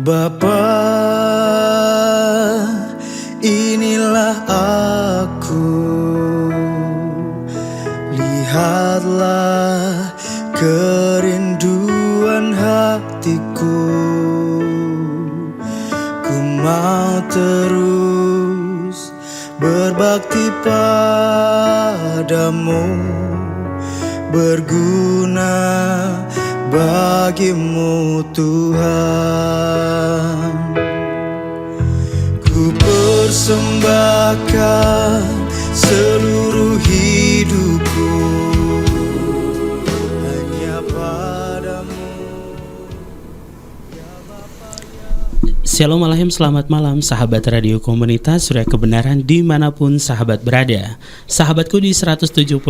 Bapa, inilah aku. Lihatlah kerinduan hatiku. Ku mau terus berbakti padamu, berguna bagimu Tuhan. Ku persembahkan seluruh hidupku hanya padamu. Shalom Alaikum, selamat malam sahabat radio komunitas Surya Kebenaran dimanapun sahabat berada. Sahabatku di 107.8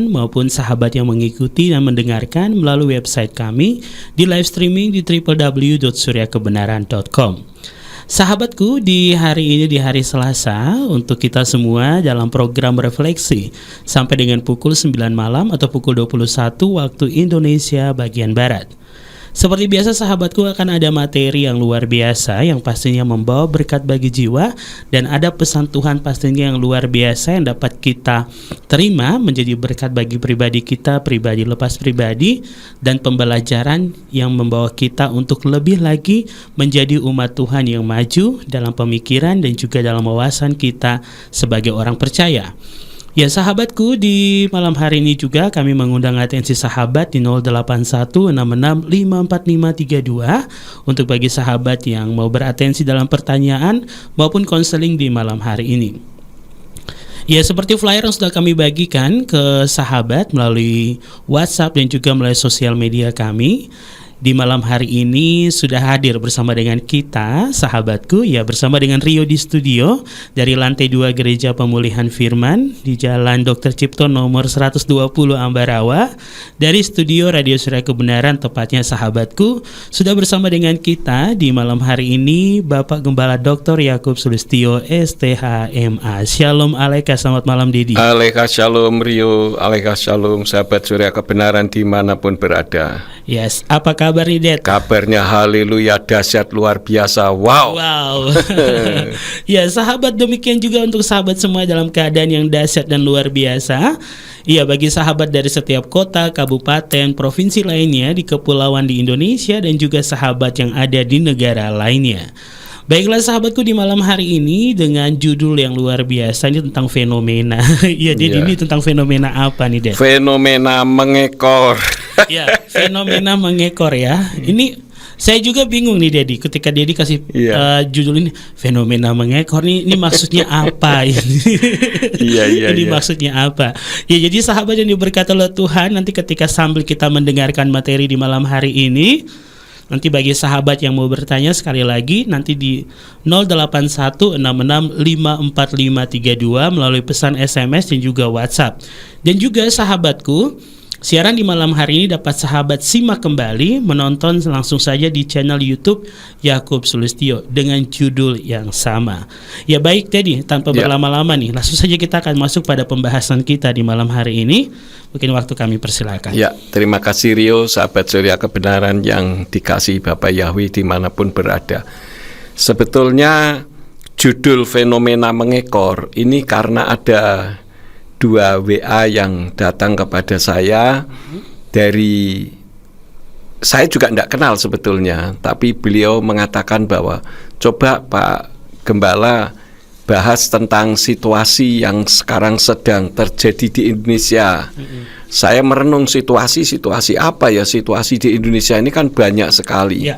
maupun sahabat yang mengikuti dan mendengarkan melalui website kami di live streaming di www.suryakebenaran.com. Sahabatku, di hari ini, di hari Selasa, untuk kita semua dalam program refleksi sampai dengan pukul 9 malam atau pukul 21 waktu Indonesia bagian Barat. Seperti biasa sahabatku, akan ada materi yang luar biasa yang pastinya membawa berkat bagi jiwa, dan ada pesan Tuhan pastinya yang luar biasa yang dapat kita terima menjadi berkat bagi pribadi kita, pribadi lepas pribadi, dan pembelajaran yang membawa kita untuk lebih lagi menjadi umat Tuhan yang maju dalam pemikiran dan juga dalam wawasan kita sebagai orang percaya. Ya sahabatku, di malam hari ini juga kami mengundang atensi sahabat di 0816654532 untuk bagi sahabat yang mau beratensi dalam pertanyaan maupun konseling di malam hari ini. Ya, seperti flyer yang sudah kami bagikan ke sahabat melalui WhatsApp dan juga melalui sosial media kami, di malam hari ini sudah hadir bersama dengan kita, sahabatku, ya, bersama dengan Rio di studio dari lantai 2 Gereja Pemulihan Firman di Jalan Dr. Cipto nomor 120 Ambarawa. Dari studio Radio Surya Kebenaran, tepatnya sahabatku, sudah bersama dengan kita di malam hari ini Bapak Gembala Dr. Yakub Sulistyo STHMA. Shalom Aleika, selamat malam Didi. Aleika shalom Rio, Aleika shalom sahabat Surya Kebenaran dimanapun berada. Yes, apa kabar nih Det? Kabarnya haleluya, dahsyat, luar biasa. Wow. Ya sahabat, demikian juga untuk sahabat semua dalam keadaan yang dahsyat dan luar biasa. Iya, bagi sahabat dari setiap kota, kabupaten, provinsi lainnya di kepulauan di Indonesia, dan juga sahabat yang ada di negara lainnya. Baiklah sahabatku, di malam hari ini dengan judul yang luar biasa, ini tentang fenomena. Iya, jadi ini tentang fenomena apa nih, Det? Fenomena mengekor. Ya, fenomena mengekor ya. Ini saya juga bingung nih Dedi, ketika Dedi kasih judul ini fenomena mengekor nih, ini maksudnya apa ini? Ini maksudnya apa? Ya, jadi sahabat yang diberkati oleh Tuhan, nanti ketika sambil kita mendengarkan materi di malam hari ini, nanti bagi sahabat yang mau bertanya sekali lagi nanti di 0816654532 melalui pesan SMS dan juga WhatsApp. Dan juga sahabatku, siaran di malam hari ini dapat sahabat simak kembali, menonton langsung saja di channel YouTube Yakub Sulistyo dengan judul yang sama. Ya baik, jadi tanpa berlama-lama nih, langsung saja kita akan masuk pada pembahasan kita di malam hari ini. Mungkin waktu kami persilakan. Ya, terima kasih Rio, sahabat Surya Kebenaran yang dikasihi Bapak Yahweh dimanapun berada. Sebetulnya judul fenomena mengekor ini karena ada 2 WA yang datang kepada saya dari, saya juga tidak kenal sebetulnya, tapi beliau mengatakan bahwa coba Pak Gembala bahas tentang situasi yang sekarang sedang terjadi di Indonesia. Saya merenung situasi apa ya, situasi di Indonesia ini kan banyak sekali.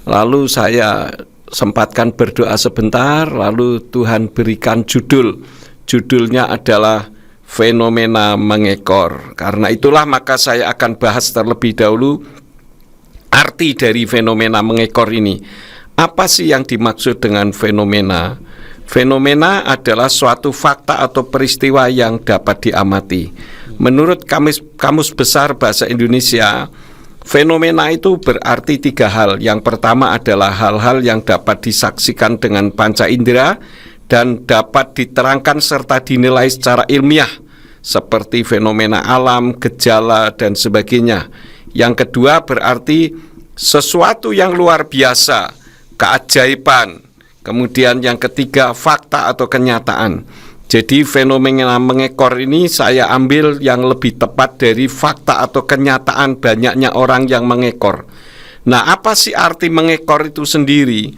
Lalu saya sempatkan berdoa sebentar, lalu Tuhan berikan judulnya adalah fenomena mengekor. Karena itulah maka saya akan bahas terlebih dahulu arti dari fenomena mengekor ini. Apa sih yang dimaksud dengan fenomena? Fenomena adalah suatu fakta atau peristiwa yang dapat diamati. Menurut Kamus Besar Bahasa Indonesia, fenomena itu berarti 3 hal. Yang pertama adalah hal-hal yang dapat disaksikan dengan panca indera dan dapat diterangkan serta dinilai secara ilmiah, seperti fenomena alam, gejala, dan sebagainya. Yang kedua berarti sesuatu yang luar biasa, keajaiban. Kemudian yang ketiga, fakta atau kenyataan. Jadi fenomena mengekor ini saya ambil yang lebih tepat dari fakta atau kenyataan banyaknya orang yang mengekor. Nah, apa sih arti mengekor itu sendiri?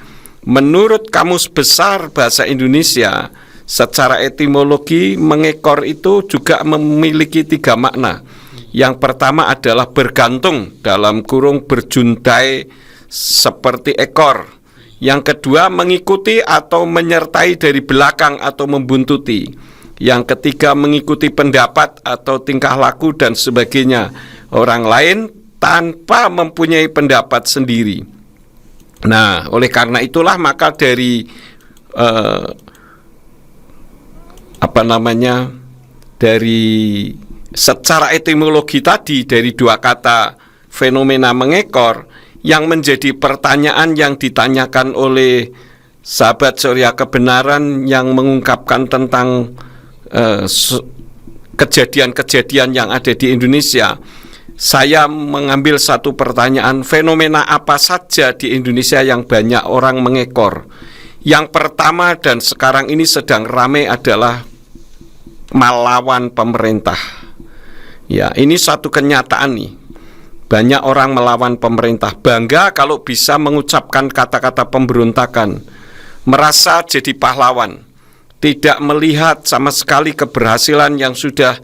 Menurut Kamus Besar Bahasa Indonesia, secara etimologi mengekor itu juga memiliki 3 makna. Yang pertama adalah bergantung, dalam kurung berjuntai seperti ekor. Yang kedua, mengikuti atau menyertai dari belakang atau membuntuti. Yang ketiga, mengikuti pendapat atau tingkah laku dan sebagainya orang lain tanpa mempunyai pendapat sendiri. Nah, oleh karena itulah maka dari dari secara etimologi tadi, dari 2 kata fenomena mengekor, yang menjadi pertanyaan yang ditanyakan oleh sahabat Surya Kebenaran yang mengungkapkan tentang kejadian-kejadian yang ada di Indonesia. Saya mengambil satu pertanyaan, fenomena apa saja di Indonesia yang banyak orang mengekor? Yang pertama dan sekarang ini sedang ramai adalah melawan pemerintah. Ya, ini satu kenyataan nih. Banyak orang melawan pemerintah, bangga kalau bisa mengucapkan kata-kata pemberontakan, merasa jadi pahlawan, tidak melihat sama sekali keberhasilan yang sudah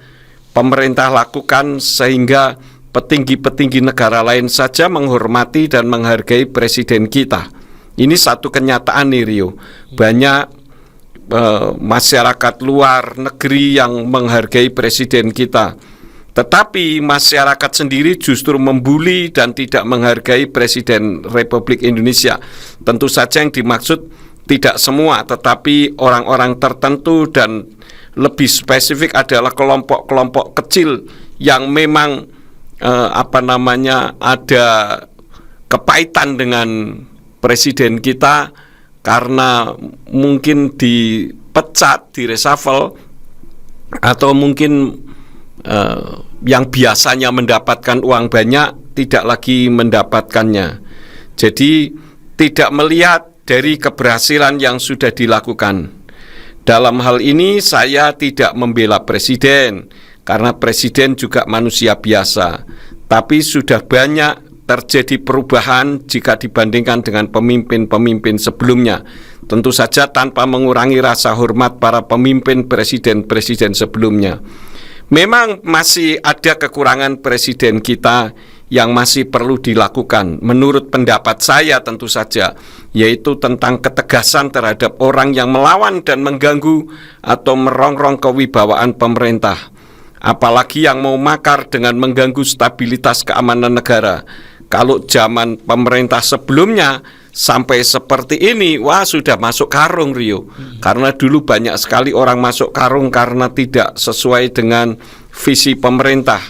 pemerintah lakukan, sehingga petinggi-petinggi negara lain saja menghormati dan menghargai presiden kita. Ini satu kenyataan nih, Rio. Banyak masyarakat luar negeri yang menghargai presiden kita. Tetapi masyarakat sendiri justru membuli dan tidak menghargai Presiden Republik Indonesia. Tentu saja yang dimaksud tidak semua, tetapi orang-orang tertentu, dan lebih spesifik adalah kelompok-kelompok kecil yang memang ada kepahitan dengan presiden kita karena mungkin dipecat, direshuffle, atau mungkin yang biasanya mendapatkan uang banyak tidak lagi mendapatkannya. Jadi tidak melihat dari keberhasilan yang sudah dilakukan. Dalam hal ini saya tidak membela presiden, karena presiden juga manusia biasa. Tapi sudah banyak terjadi perubahan jika dibandingkan dengan pemimpin-pemimpin sebelumnya. Tentu saja tanpa mengurangi rasa hormat para pemimpin presiden-presiden sebelumnya. Memang masih ada kekurangan presiden kita yang masih perlu dilakukan, menurut pendapat saya tentu saja, yaitu tentang ketegasan terhadap orang yang melawan dan mengganggu atau merongrong kewibawaan pemerintah. Apalagi yang mau makar dengan mengganggu stabilitas keamanan negara. Kalau zaman pemerintah sebelumnya sampai seperti ini, wah sudah masuk karung, Rio. Karena dulu banyak sekali orang masuk karung karena tidak sesuai dengan visi pemerintah,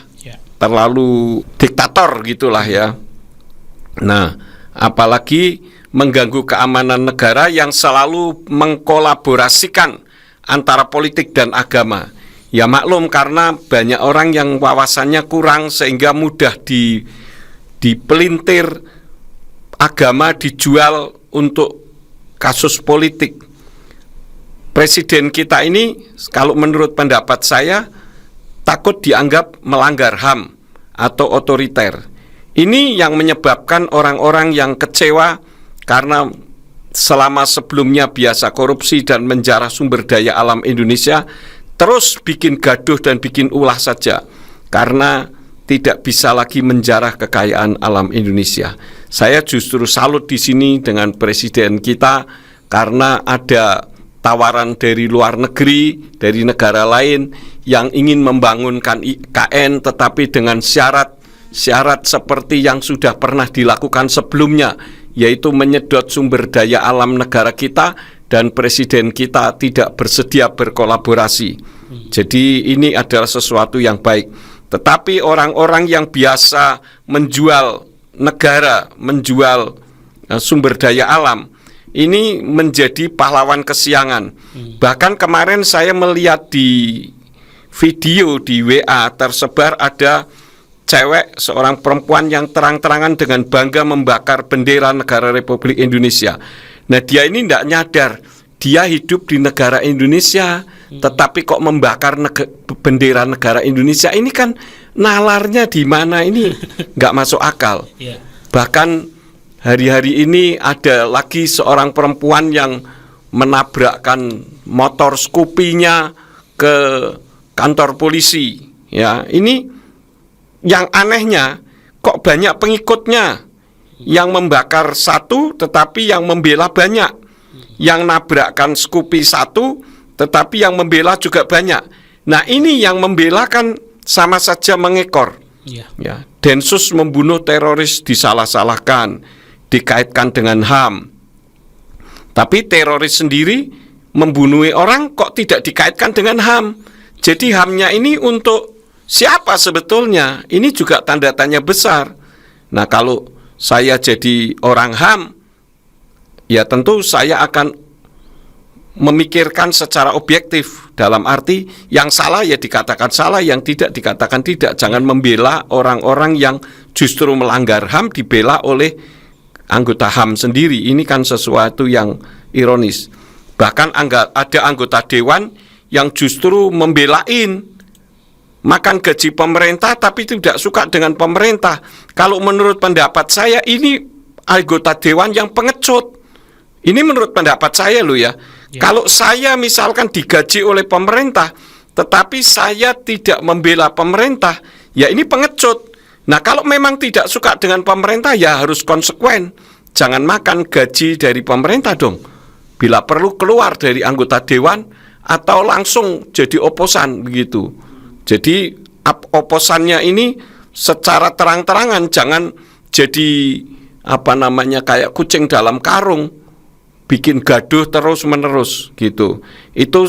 terlalu diktator gitulah ya. Nah, apalagi mengganggu keamanan negara yang selalu mengkolaborasikan antara politik dan agama. Ya maklum, karena banyak orang yang wawasannya kurang sehingga mudah dipelintir, agama dijual untuk kasus politik. Presiden kita ini, kalau menurut pendapat saya, takut dianggap melanggar HAM atau otoriter. Ini yang menyebabkan orang-orang yang kecewa karena selama sebelumnya biasa korupsi dan menjarah sumber daya alam Indonesia, terus bikin gaduh dan bikin ulah saja karena tidak bisa lagi menjarah kekayaan alam Indonesia. Saya justru salut di sini dengan presiden kita karena ada tawaran dari luar negeri, dari negara lain yang ingin membangunkan IKN, tetapi dengan syarat seperti yang sudah pernah dilakukan sebelumnya, yaitu menyedot sumber daya alam negara kita, dan presiden kita tidak bersedia berkolaborasi. Jadi ini adalah sesuatu yang baik. Tetapi orang-orang yang biasa menjual negara, menjual sumber daya alam, ini menjadi pahlawan kesiangan. Bahkan kemarin saya melihat di video di WA tersebar ada cewek, seorang perempuan yang terang-terangan dengan bangga membakar bendera negara Republik Indonesia. Nah, dia ini tidak nyadar dia hidup di negara Indonesia, tetapi kok membakar bendera negara Indonesia. Ini kan nalarnya di mana, ini nggak masuk akal. Yeah. Bahkan hari-hari ini ada lagi seorang perempuan yang menabrakkan motor Scoopy-nya ke kantor polisi. Ya, ini yang anehnya kok banyak pengikutnya yang membakar satu tetapi yang membela banyak, yang nabrakkan Scoopy satu tetapi yang membela juga banyak. Nah, ini yang membela kan sama saja mengekor. Ya, Densus membunuh teroris disalah-salahkan, dikaitkan dengan HAM. Tapi teroris sendiri membunuh orang kok tidak dikaitkan dengan HAM. Jadi HAM-nya ini untuk siapa sebetulnya? Ini juga tanda tanya besar. Nah, kalau saya jadi orang HAM, ya tentu saya akan memikirkan secara objektif. Dalam arti yang salah ya dikatakan salah, yang tidak dikatakan tidak. Jangan membela orang-orang yang justru melanggar HAM dibela oleh anggota HAM sendiri. Ini kan sesuatu yang ironis. Bahkan ada anggota dewan yang justru membelain makan gaji pemerintah tapi tidak suka dengan pemerintah. Kalau menurut pendapat saya ini anggota dewan yang pengecut. Ini menurut pendapat saya loh ya. Kalau saya misalkan digaji oleh pemerintah tetapi saya tidak membela pemerintah, ya ini pengecut. Nah, kalau memang tidak suka dengan pemerintah ya harus konsekuen. Jangan makan gaji dari pemerintah dong. Bila perlu keluar dari anggota dewan atau langsung jadi oposan begitu. Jadi oposannya ini secara terang-terangan, jangan jadi kayak kucing dalam karung, bikin gaduh terus-menerus gitu. Itu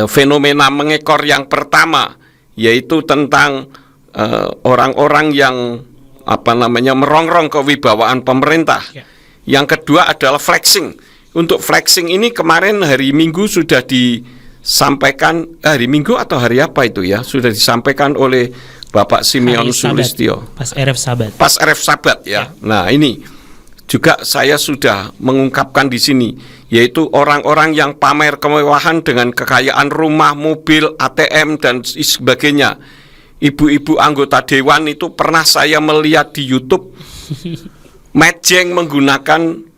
fenomena mengekor yang pertama, yaitu tentang orang-orang yang merongrong kewibawaan pemerintah. Yang kedua adalah flexing. Untuk flexing ini kemarin hari Minggu sudah disampaikan, hari Minggu atau hari apa itu ya, sudah disampaikan oleh Bapak Simeon Sulistyo. Pas RF Sabat. Pas RF Sabat ya. Nah, ini juga saya sudah mengungkapkan di sini, yaitu orang-orang yang pamer kemewahan dengan kekayaan rumah, mobil, ATM dan sebagainya. Ibu-ibu anggota dewan itu pernah saya melihat di YouTube mejeng menggunakan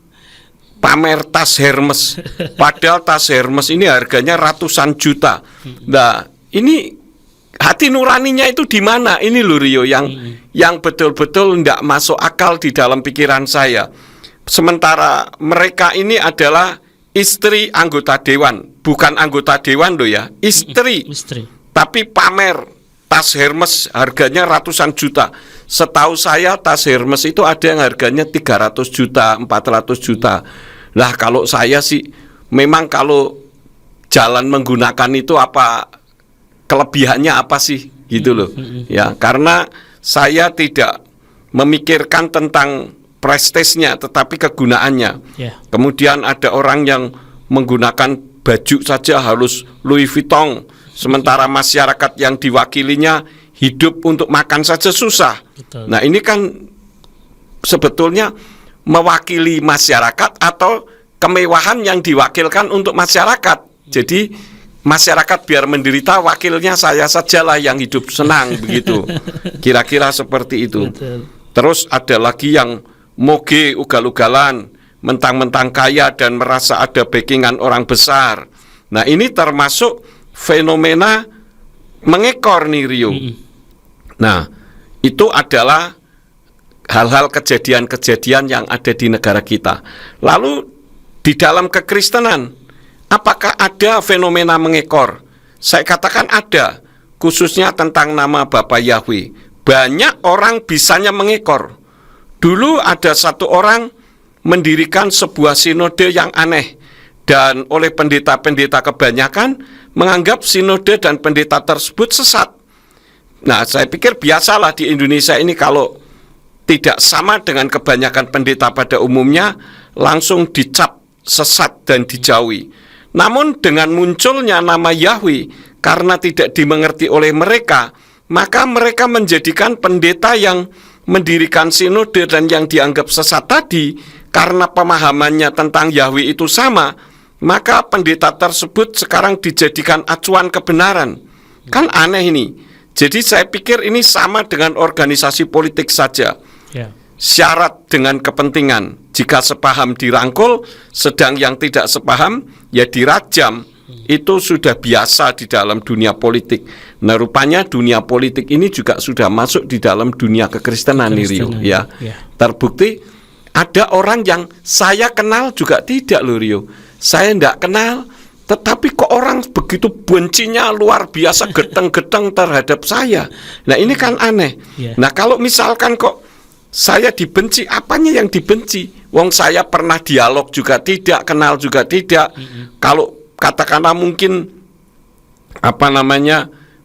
pamer tas Hermes. Padahal tas Hermes ini harganya ratusan juta. Nah, ini hati nuraninya itu di mana? Ini loh Rio yang betul-betul tidak masuk akal di dalam pikiran saya. Sementara mereka ini adalah istri anggota dewan, bukan anggota dewan loh ya, istri. Tapi pamer tas Hermes harganya ratusan juta. Setahu saya tas Hermes itu ada yang harganya 300 juta, 400 juta. Lah kalau saya sih memang kalau jalan menggunakan itu apa kelebihannya apa sih gitu loh. Ya, karena saya tidak memikirkan tentang prestisnya tetapi kegunaannya. Kemudian ada orang yang menggunakan baju saja harus Louis Vuitton, sementara masyarakat yang diwakilinya hidup untuk makan saja susah. Nah, ini kan sebetulnya mewakili masyarakat atau kemewahan yang diwakilkan untuk masyarakat. Jadi masyarakat biar menderita, wakilnya saya sajalah yang hidup senang begitu. Kira-kira seperti itu. Terus ada lagi yang moge ugal-ugalan, mentang-mentang kaya dan merasa ada backingan orang besar. Nah, ini termasuk fenomena mengekor nih Rio. Nah, itu adalah hal-hal kejadian-kejadian yang ada di negara kita. Lalu di dalam kekristenan, apakah ada fenomena mengekor? Saya katakan ada, khususnya tentang nama Bapa Yahweh. Banyak orang bisanya mengekor. Dulu ada satu orang mendirikan sebuah sinode yang aneh, dan oleh pendeta-pendeta kebanyakan menganggap sinode dan pendeta tersebut sesat. Nah, saya pikir biasalah di Indonesia ini kalau tidak sama dengan kebanyakan pendeta pada umumnya, langsung dicap sesat dan dijauhi. Namun dengan munculnya nama Yahweh, karena tidak dimengerti oleh mereka, maka mereka menjadikan pendeta yang mendirikan sinode dan yang dianggap sesat tadi karena pemahamannya tentang Yahweh itu sama, maka pendeta tersebut sekarang dijadikan acuan kebenaran. Kan aneh ini. Jadi saya pikir ini sama dengan organisasi politik saja. Syarat dengan kepentingan. Jika sepaham dirangkul, sedang yang tidak sepaham ya dirajam. Itu sudah biasa di dalam dunia politik. Nah, rupanya dunia politik ini juga sudah masuk di dalam dunia kekristenan nih, Rio, ya. Terbukti ada orang yang saya kenal juga tidak loh, Rio. Saya tidak kenal, tetapi kok orang begitu bencinya luar biasa, geteng-geteng terhadap saya. Nah, ini kan aneh. Nah, kalau misalkan kok saya dibenci, apanya yang dibenci? Wong saya pernah dialog juga tidak, kenal juga tidak. Kalau katakanlah mungkin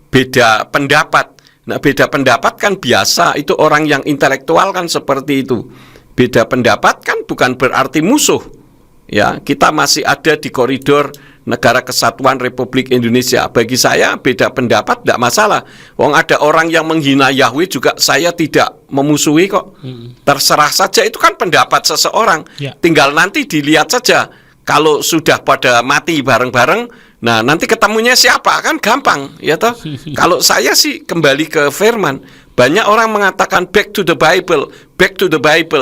beda pendapat. Nah, beda pendapat kan biasa, itu orang yang intelektual kan seperti itu. Beda pendapat kan bukan berarti musuh. Ya, kita masih ada di koridor Negara Kesatuan Republik Indonesia. Bagi saya beda pendapat tidak masalah. Wong ada orang yang menghina Yahweh juga saya tidak memusuhi kok. Terserah saja, itu kan pendapat seseorang. Tinggal nanti dilihat saja. Kalau sudah pada mati bareng-bareng, nah nanti ketemunya siapa kan gampang, ya toh. Kalau saya sih kembali ke firman. Banyak orang mengatakan back to the Bible,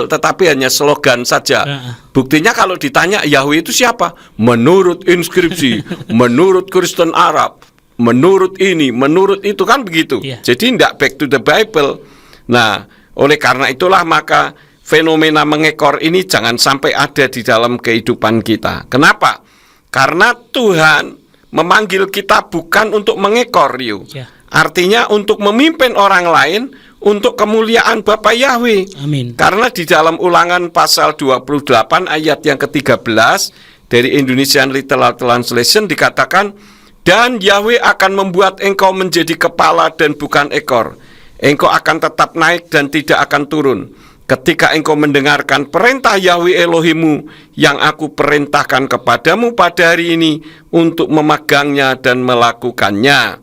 tetapi hanya slogan saja. Buktinya kalau ditanya Yahweh itu siapa? Menurut inskripsi, menurut Kristen Arab, menurut ini, menurut itu, kan begitu. Jadi tidak back to the Bible. Nah, oleh karena itulah maka fenomena mengekor ini jangan sampai ada di dalam kehidupan kita. Kenapa? Karena Tuhan memanggil kita bukan untuk mengekor, Rio. Artinya untuk memimpin orang lain untuk kemuliaan Bapa Yahweh. Amin. Karena di dalam Ulangan pasal 28 ayat yang ke-13 dari Indonesian Literal Translation dikatakan, dan Yahweh akan membuat engkau menjadi kepala dan bukan ekor. Engkau akan tetap naik dan tidak akan turun. Ketika engkau mendengarkan perintah Yahweh Elohimmu yang aku perintahkan kepadamu pada hari ini untuk memegangnya dan melakukannya.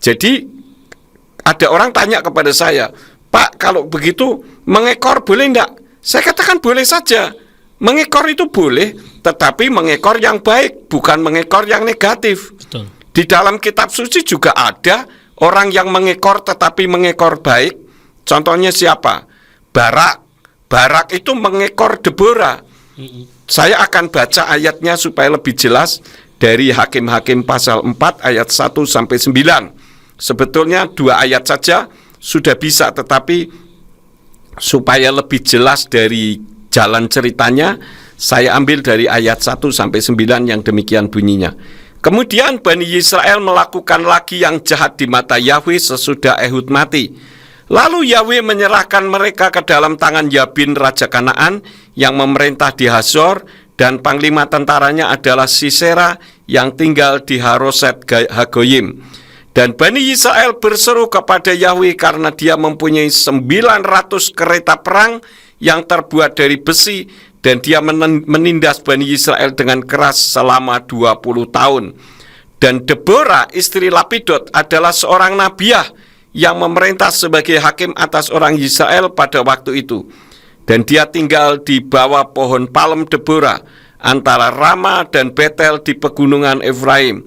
Jadi ada orang tanya kepada saya, Pak, kalau begitu mengekor boleh enggak? Saya katakan boleh saja. Mengekor itu boleh, tetapi mengekor yang baik, bukan mengekor yang negatif. Betul. Di dalam kitab suci juga ada orang yang mengekor tetapi mengekor baik. Contohnya siapa? Barak itu mengekor Deborah. Saya akan baca ayatnya supaya lebih jelas dari Hakim-Hakim pasal 4 ayat 1 sampai 9. Sebetulnya 2 ayat saja sudah bisa, tetapi supaya lebih jelas dari jalan ceritanya, saya ambil dari ayat 1 sampai 9 yang demikian bunyinya. Kemudian Bani Israel melakukan lagi yang jahat di mata Yahweh sesudah Ehud mati. Lalu Yahweh menyerahkan mereka ke dalam tangan Yabin Raja Kanaan yang memerintah di Hazor, dan panglima tentaranya adalah Sisera yang tinggal di Haroset Hagoyim. Dan Bani Israel berseru kepada Yahweh karena dia mempunyai 900 kereta perang yang terbuat dari besi, dan dia menindas Bani Israel dengan keras selama 20 tahun. Dan Deborah istri Lapidot adalah seorang nabiah yang memerintah sebagai hakim atas orang Israel pada waktu itu. Dan dia tinggal di bawah pohon palem Deborah antara Rama dan Betel di pegunungan Efraim.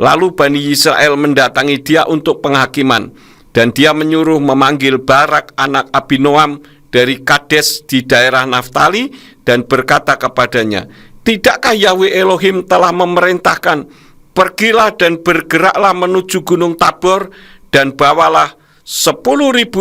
Lalu Bani Israel mendatangi dia untuk penghakiman, dan dia menyuruh memanggil Barak anak Abinoam dari Kades di daerah Naftali, dan berkata kepadanya, tidakkah Yahweh Elohim telah memerintahkan, pergilah dan bergeraklah menuju gunung Tabor, dan bawalah 10.000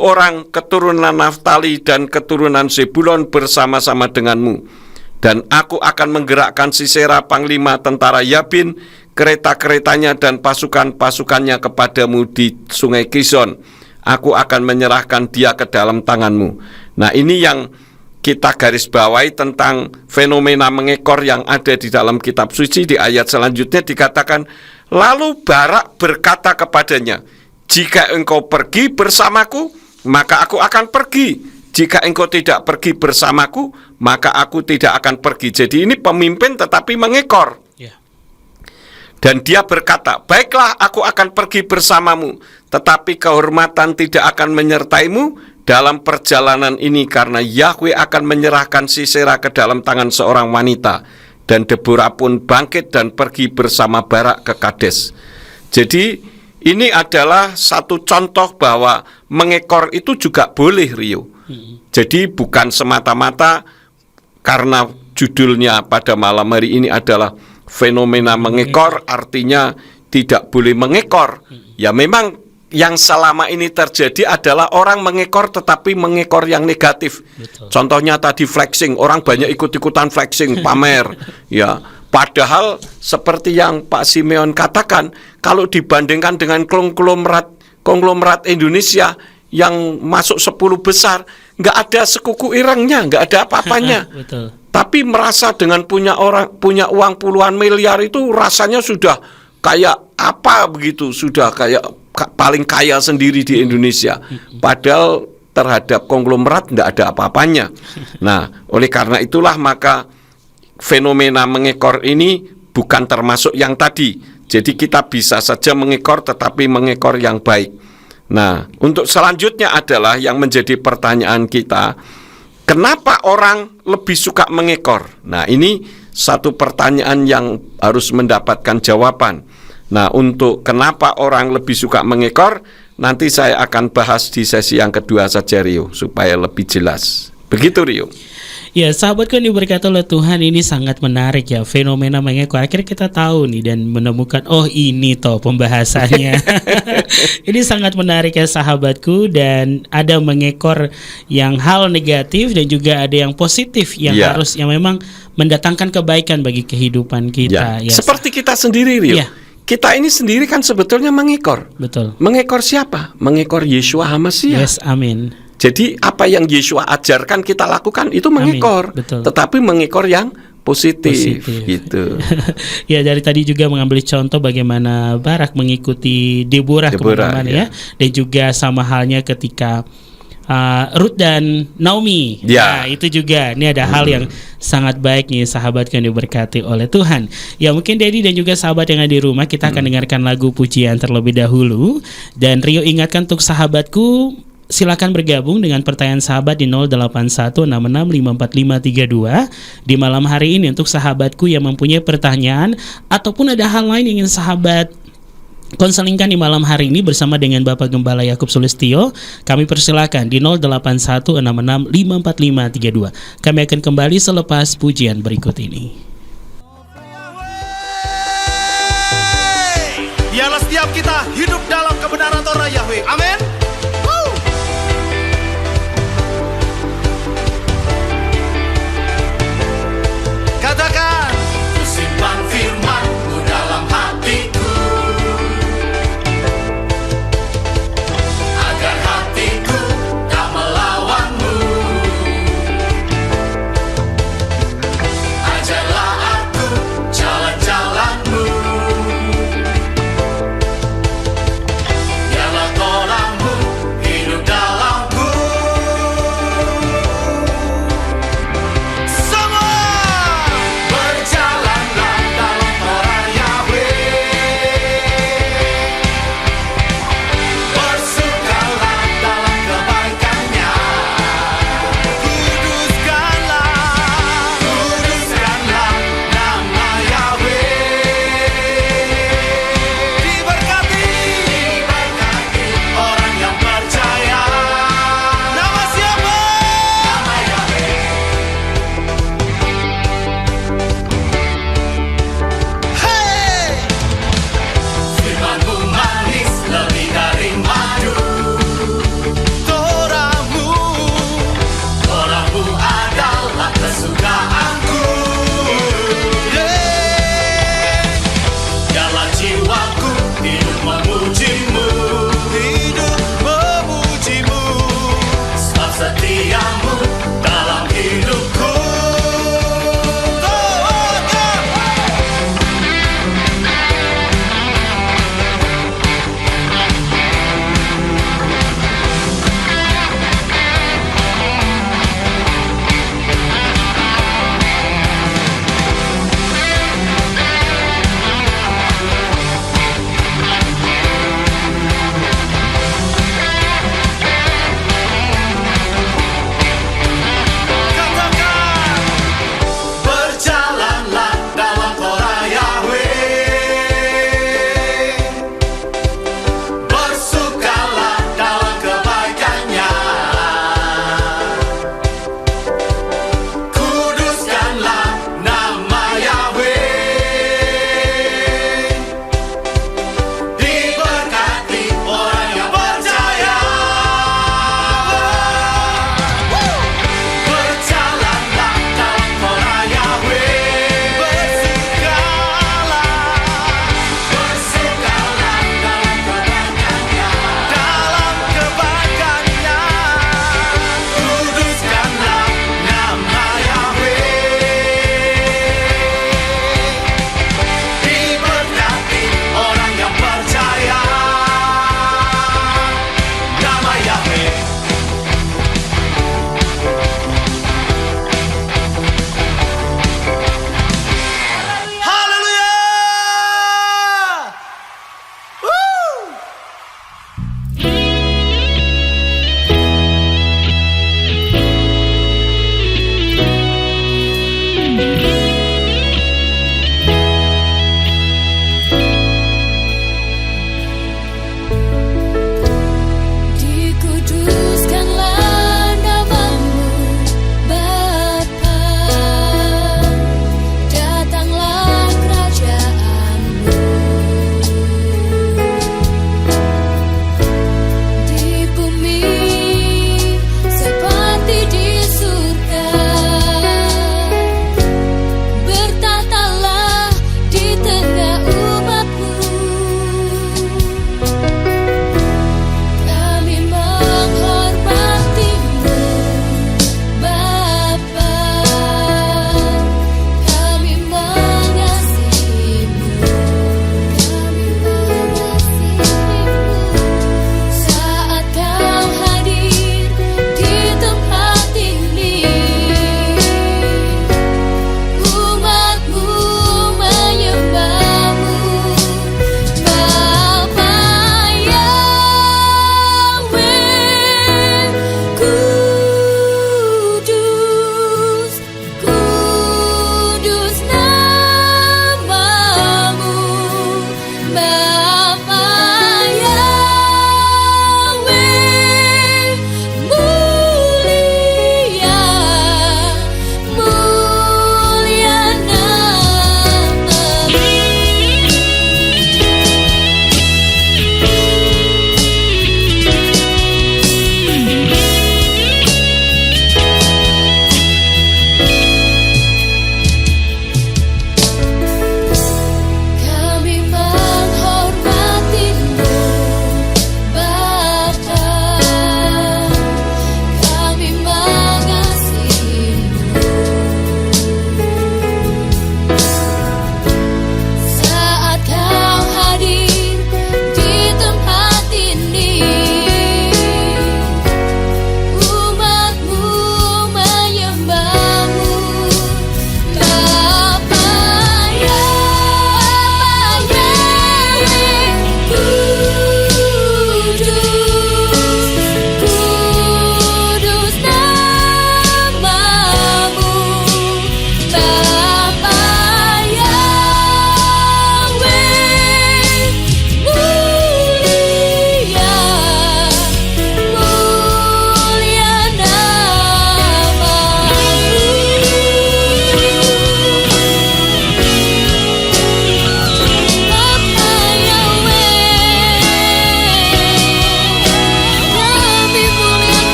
orang keturunan Naftali dan keturunan Zebulon bersama-sama denganmu. Dan aku akan menggerakkan Sisera panglima tentara Yabin, kereta-keretanya dan pasukan-pasukannya kepadamu di sungai Kison. Aku akan menyerahkan dia ke dalam tanganmu. Nah, ini yang kita garis bawahi tentang fenomena mengekor yang ada di dalam kitab suci. Di ayat selanjutnya dikatakan, lalu Barak berkata kepadanya, jika engkau pergi bersamaku, maka aku akan pergi. Jika engkau tidak pergi bersamaku, maka aku tidak akan pergi. Jadi ini pemimpin tetapi mengekor. Dan dia berkata, baiklah, aku akan pergi bersamamu, tetapi kehormatan tidak akan menyertaimu dalam perjalanan ini, karena Yahweh akan menyerahkan Sisera ke dalam tangan seorang wanita. Dan Deborah pun bangkit dan pergi bersama Barak ke Kades. Jadi ini adalah satu contoh bahwa mengekor itu juga boleh, Rio. Jadi bukan semata-mata karena judulnya pada malam hari ini adalah fenomena mengekor, artinya tidak boleh mengekor. Ya memang yang selama ini terjadi adalah orang mengekor, tetapi mengekor yang negatif. Betul. Contohnya tadi flexing, orang banyak ikut-ikutan flexing, pamer. Ya, padahal seperti yang Pak Simeon katakan, kalau dibandingkan dengan konglomerat Indonesia yang masuk 10 besar, nggak ada sekuku irengnya, nggak ada apa-apanya. Betul. Tapi merasa dengan punya uang puluhan miliar itu rasanya sudah kayak apa begitu, sudah kayak paling kaya sendiri di Indonesia. Padahal terhadap konglomerat tidak ada apa-apanya. Nah, oleh karena itulah maka fenomena mengekor ini bukan termasuk yang tadi. Jadi kita bisa saja mengekor, tetapi mengekor yang baik. Nah, untuk selanjutnya adalah yang menjadi pertanyaan kita, kenapa orang lebih suka mengekor? Nah, ini satu pertanyaan yang harus mendapatkan jawaban. Nah, untuk kenapa orang lebih suka mengekor, nanti saya akan bahas di sesi yang kedua saja, Rio, supaya lebih jelas. Begitu, Rio. Ya, sahabatku yang diberkati oleh Tuhan, ini sangat menarik ya, fenomena mengekor. Akhirnya kita tahu nih dan menemukan, oh ini toh pembahasannya. Ini sangat menarik ya sahabatku, dan ada mengekor yang hal negatif dan juga ada yang positif yang yang memang mendatangkan kebaikan bagi kehidupan kita. Ya, seperti kita sendiri, Rio. Ya. Kita ini sendiri kan sebetulnya mengekor. Betul. Mengekor siapa? Mengekor Yeshua HaMasiah. Yes, amin. Jadi apa yang Yeshua ajarkan kita lakukan itu mengekor, tetapi mengekor yang positif. Gitu. Ya, dari tadi juga mengambil contoh bagaimana Barak mengikuti Deborah kemana-mana ya, dan juga sama halnya ketika Ruth dan Naomi. Nah, itu juga ini ada hal yang sangat baik nih sahabat yang diberkati oleh Tuhan. Ya, mungkin Dedi dan juga sahabat yang ada di rumah, kita akan dengarkan lagu pujian terlebih dahulu. Dan Rio ingatkan untuk sahabatku, silakan bergabung dengan pertanyaan sahabat di 0816654532 di malam hari ini. Untuk sahabatku yang mempunyai pertanyaan ataupun ada hal lain yang ingin sahabat konselingkan di malam hari ini bersama dengan Bapak Gembala Yakub Sulistyo, kami persilakan di 0816654532. Kami akan kembali selepas pujian berikut ini. Biarlah setiap kita hidup dalam kebenaran Torah Yahweh. Amin. Katakan, ku simpan firman-Mu dalam hatiku, agar hatiku tak melawan-Mu. Ajarlah aku jalan-jalan-Mu, biarlah Torah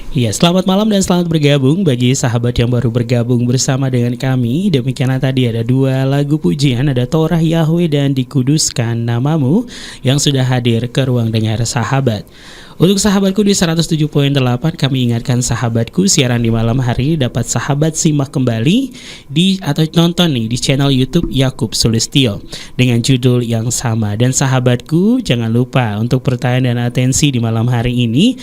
Ya, selamat malam dan selamat bergabung bagi sahabat yang baru bergabung bersama dengan kami. Demikianlah tadi ada 2 lagu pujian, ada Torah Yahweh dan Dikuduskan Namamu yang sudah hadir ke ruang dengar sahabat. Untuk sahabatku di 107.8, kami ingatkan sahabatku siaran di malam hari dapat sahabat simak kembali atau nonton nih di channel YouTube Yakub Sulistyo dengan judul yang sama. Dan sahabatku jangan lupa untuk pertanyaan dan atensi di malam hari ini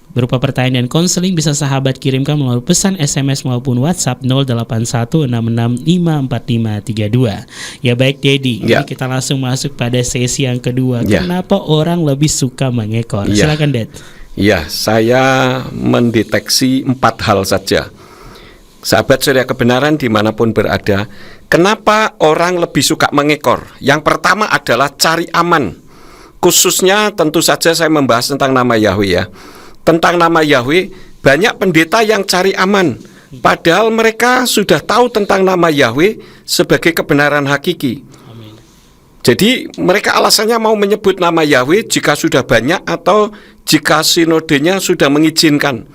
berupa pertanyaan dan konseling bisa sahabat kirimkan melalui pesan SMS maupun WhatsApp 0816654532. Ya baik Dedi, Ya. ini kita langsung masuk pada sesi yang kedua. Ya. Kenapa orang lebih suka mengekor? Ya. Silakan Ded. Ya, saya mendeteksi 4 hal saja. Sahabat Surya Kebenaran dimanapun berada, kenapa orang lebih suka mengekor? Yang pertama adalah cari aman. Khususnya tentu saja saya membahas tentang nama Yahweh ya. Tentang nama Yahweh, banyak pendeta yang cari aman. Padahal mereka sudah tahu tentang nama Yahweh sebagai kebenaran hakiki. Jadi mereka alasannya mau menyebut nama Yahweh jika sudah banyak atau jika sinodenya sudah mengizinkan.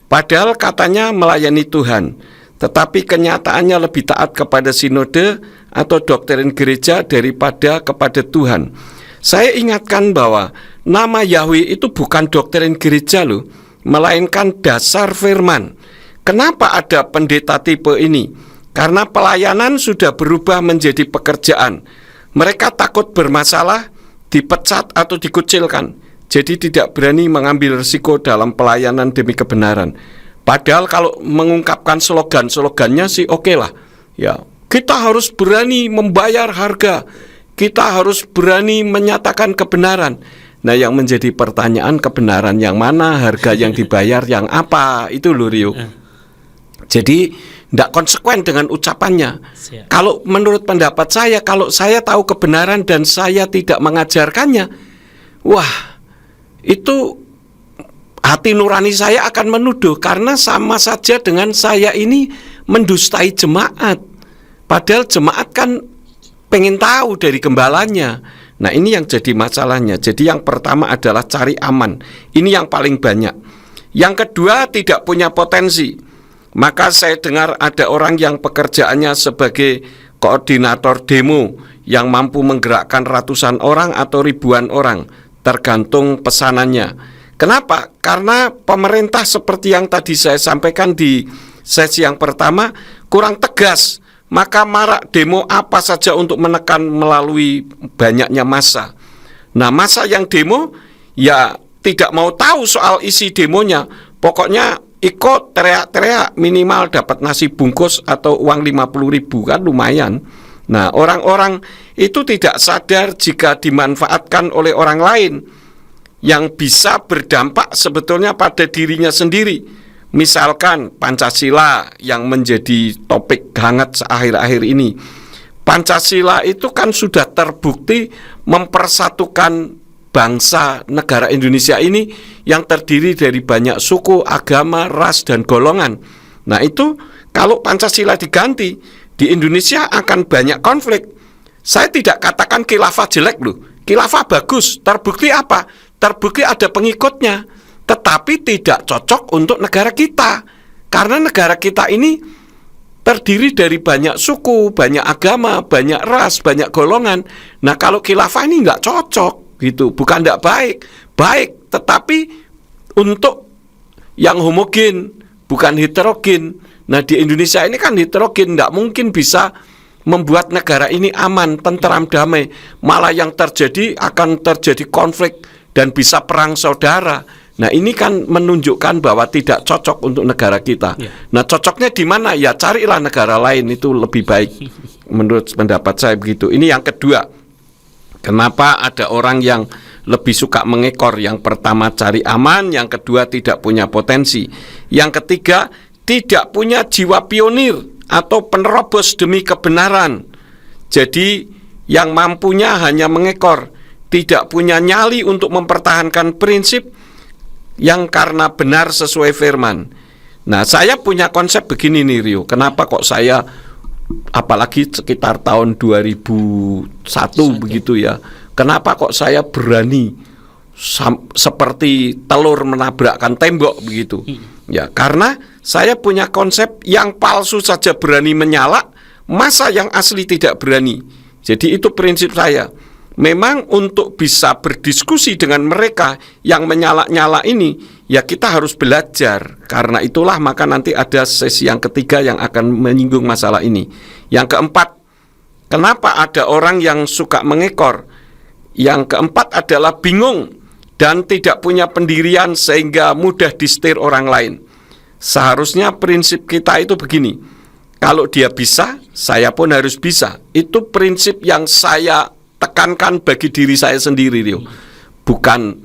Padahal katanya melayani Tuhan, tetapi kenyataannya lebih taat kepada sinode atau doktrin gereja daripada kepada Tuhan. Saya ingatkan bahwa nama Yahweh itu bukan doktrin gereja loh, melainkan dasar firman. Kenapa ada pendeta tipe ini? Karena pelayanan sudah berubah menjadi pekerjaan. Mereka takut bermasalah, dipecat atau dikucilkan. Jadi tidak berani mengambil risiko dalam pelayanan demi kebenaran. Padahal kalau mengungkapkan slogan-slogannya sih oke lah. Ya, kita harus berani membayar harga. Kita harus berani menyatakan kebenaran. Nah, yang menjadi pertanyaan kebenaran yang mana, harga yang dibayar yang apa, itu loh Rio. Jadi tidak konsekuen dengan ucapannya. Kalau menurut pendapat saya, kalau saya tahu kebenaran dan saya tidak mengajarkannya, wah, itu hati nurani saya akan menuduh, karena sama saja dengan saya ini mendustai jemaat. Padahal jemaat kan pengen tahu dari gembalanya. Nah, ini yang jadi masalahnya. Jadi yang pertama adalah cari aman. Ini yang paling banyak. Yang kedua, tidak punya potensi. Maka saya dengar ada orang yang pekerjaannya sebagai koordinator demo yang mampu menggerakkan ratusan orang atau ribuan orang, tergantung pesanannya. Kenapa? Karena pemerintah seperti yang tadi saya sampaikan di sesi yang pertama kurang tegas. Maka marak demo apa saja untuk menekan melalui banyaknya massa. Nah, massa yang demo ya tidak mau tahu soal isi demonya. Pokoknya ikut teriak-teriak, minimal dapat nasi bungkus atau uang 50.000, kan lumayan. Nah, orang-orang itu tidak sadar jika dimanfaatkan oleh orang lain yang bisa berdampak sebetulnya pada dirinya sendiri. Misalkan Pancasila yang menjadi topik hangat akhir-akhir ini. Pancasila itu kan sudah terbukti mempersatukan bangsa negara Indonesia ini yang terdiri dari banyak suku, agama, ras, dan golongan. Nah, itu kalau Pancasila diganti, di Indonesia akan banyak konflik. Saya tidak katakan khilafah jelek loh. Khilafah bagus. Terbukti apa? Terbukti ada pengikutnya. Tetapi tidak cocok untuk negara kita. Karena negara kita ini terdiri dari banyak suku, banyak agama, banyak ras, banyak golongan. Nah, kalau khilafah ini nggak cocok gitu. Bukan nggak baik. Baik, tetapi untuk yang homogen, bukan heterogen. Nah, di Indonesia ini kan heterogen, nggak mungkin bisa membuat negara ini aman, tentram, damai. Malah yang terjadi akan terjadi konflik dan bisa perang saudara. Nah, ini kan menunjukkan bahwa tidak cocok untuk negara kita. Nah, cocoknya di mana? Ya carilah negara lain, itu lebih baik. Menurut pendapat saya begitu. Ini yang kedua. Kenapa ada orang yang lebih suka mengekor? Yang pertama cari aman, yang kedua tidak punya potensi. Yang ketiga tidak punya jiwa pionir atau penerobos demi kebenaran. Jadi yang mampunya hanya mengekor, tidak punya nyali untuk mempertahankan prinsip yang karena benar sesuai firman. Nah, saya punya konsep begini nih Rio. Kenapa kok saya, apalagi sekitar tahun 2001 begitu ya, kenapa kok saya berani seperti telur menabrakkan tembok begitu? Ya, karena saya punya konsep yang palsu saja berani menyala, masa yang asli tidak berani. Jadi itu prinsip saya. Memang untuk bisa berdiskusi dengan mereka yang menyala-nyala ini, ya kita harus belajar. Karena itulah maka nanti ada sesi yang ketiga yang akan menyinggung masalah ini. Yang keempat, kenapa ada orang yang suka mengekor? Yang keempat adalah bingung dan tidak punya pendirian sehingga mudah disetir orang lain. Seharusnya prinsip kita itu begini, kalau dia bisa, saya pun harus bisa. Itu prinsip yang saya tekankan bagi diri saya sendiri, Rio. Bukan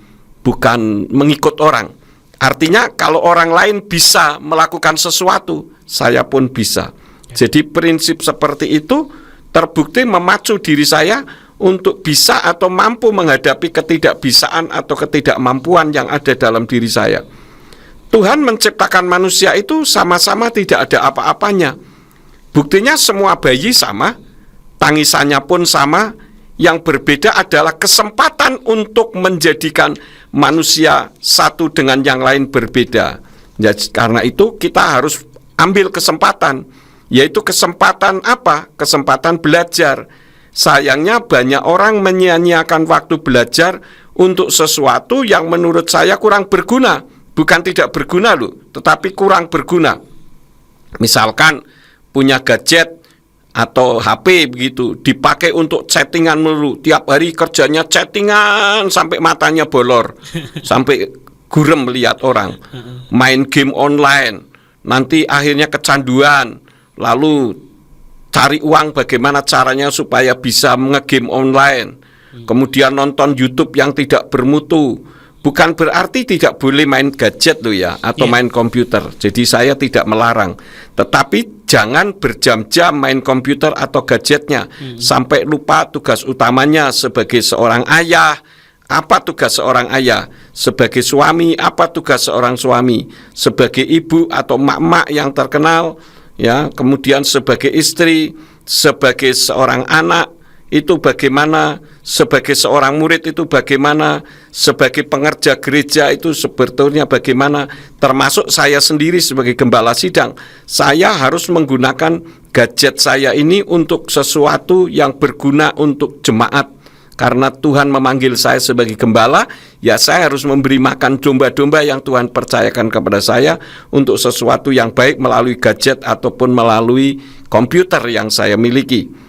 mengikut orang. Artinya kalau orang lain bisa melakukan sesuatu, saya pun bisa. Jadi prinsip seperti itu terbukti memacu diri saya untuk bisa atau mampu menghadapi ketidakbisaan atau ketidakmampuan yang ada dalam diri saya. Tuhan menciptakan manusia itu sama-sama tidak ada apa-apanya. Buktinya semua bayi sama, tangisannya pun sama. Yang berbeda adalah kesempatan untuk menjadikan manusia satu dengan yang lain berbeda. Jadi, karena itu kita harus ambil kesempatan, yaitu kesempatan apa? Kesempatan belajar. Sayangnya banyak orang menyia-nyiakan waktu belajar untuk sesuatu yang menurut saya kurang berguna. Bukan tidak berguna loh, tetapi kurang berguna. Misalkan punya gadget atau HP begitu, dipakai untuk chattingan melulu. Tiap hari kerjanya chattingan sampai matanya bolor, sampai gurem melihat orang. Main game online, nanti akhirnya kecanduan. Lalu cari uang bagaimana caranya supaya bisa nge-game online. Kemudian nonton YouTube yang tidak bermutu. Bukan berarti tidak boleh main gadget loh ya, atau main komputer. Jadi saya tidak melarang. Tetapi jangan berjam-jam main komputer atau gadgetnya sampai lupa tugas utamanya sebagai seorang ayah. Apa tugas seorang ayah? Sebagai suami, apa tugas seorang suami? Sebagai ibu atau mak-mak yang terkenal, ya. Kemudian sebagai istri, sebagai seorang anak, itu bagaimana, sebagai seorang murid itu bagaimana, sebagai pengerja gereja itu sebetulnya bagaimana, termasuk saya sendiri sebagai gembala sidang. Saya harus menggunakan gadget saya ini untuk sesuatu yang berguna untuk jemaat. Karena Tuhan memanggil saya sebagai gembala, ya saya harus memberi makan domba-domba yang Tuhan percayakan kepada saya untuk sesuatu yang baik melalui gadget ataupun melalui komputer yang saya miliki.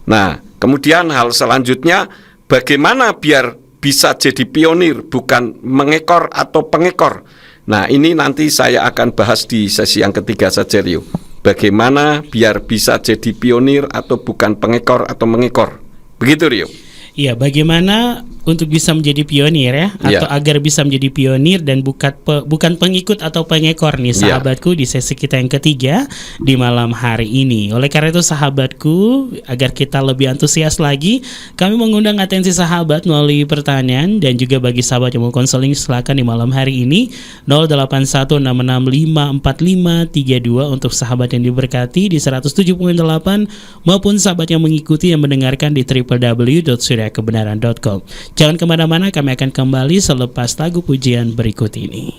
Nah, kemudian hal selanjutnya, bagaimana biar bisa jadi pionir, bukan mengekor atau pengekor. Nah, ini nanti saya akan bahas di sesi yang ketiga saja, Rio. Bagaimana biar bisa jadi pionir atau bukan pengekor atau mengekor. Begitu, Rio. Iya, bagaimana untuk bisa menjadi pionir ya, atau agar bisa menjadi pionir dan bukan pengikut atau pengekor nih sahabatku di sesi kita yang ketiga di malam hari ini. Oleh karena itu sahabatku, agar kita lebih antusias lagi, kami mengundang atensi sahabat melalui pertanyaan, dan juga bagi sahabat yang mau konseling silakan di malam hari ini 0816654532 untuk sahabat yang diberkati di 107.8 maupun sahabat yang mengikuti yang mendengarkan di www.suryakebenaran.com. Jangan kemana-mana, kami akan kembali selepas lagu pujian berikut ini.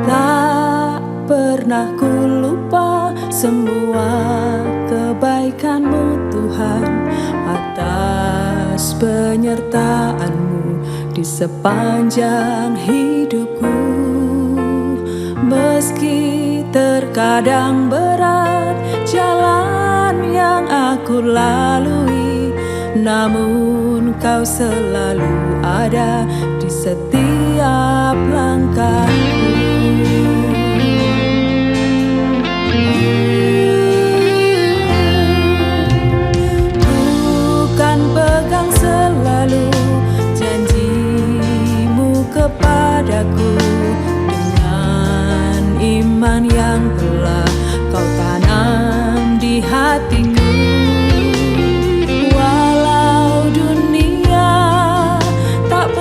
Tak pernah ku lupa semua kebaikan-Mu Tuhan, atas penyertaan-Mu di sepanjang hidupku. Meski terkadang berat jalan yang aku lalui, namun Kau selalu ada di setiap langkahku. Selalu janji-Mu kepadaku, dengan iman yang telah Kau tanam di hatiku. Walau dunia tak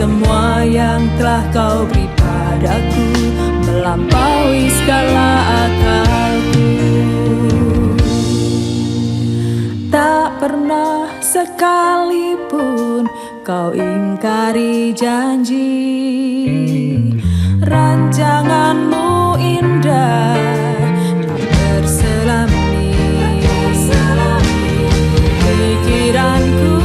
semua yang telah kau beri padaku melampaui segala akalku. Tak pernah sekalipun kau ingkari janji. Rancanganmu indah tak terselami pikiranku.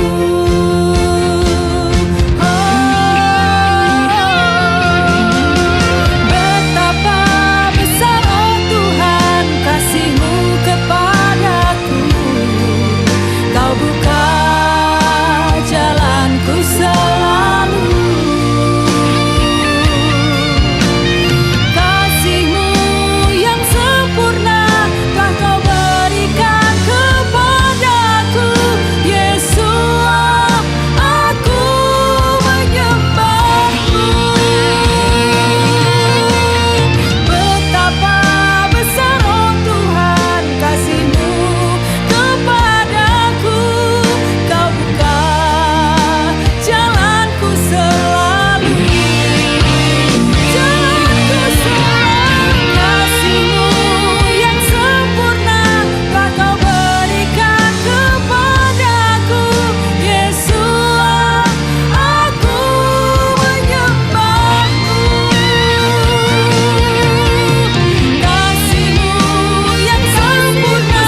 Betapa besar oh Tuhan kasih-Mu kepadaku. Kau buka jalanku selalu. Kasih-Mu yang sempurna telah Kau berikan kepadaku. Yesus, aku menyembah-Mu. Betapa besar oh Tuhan kasih-Mu kepadaku. Kau buka jalanku selalu. Jalanku selalu. Kasih-Mu yang sempurna telah Kau berikan kepadaku. Yesus, aku menyembah-Mu. Kasih-Mu yang sempurna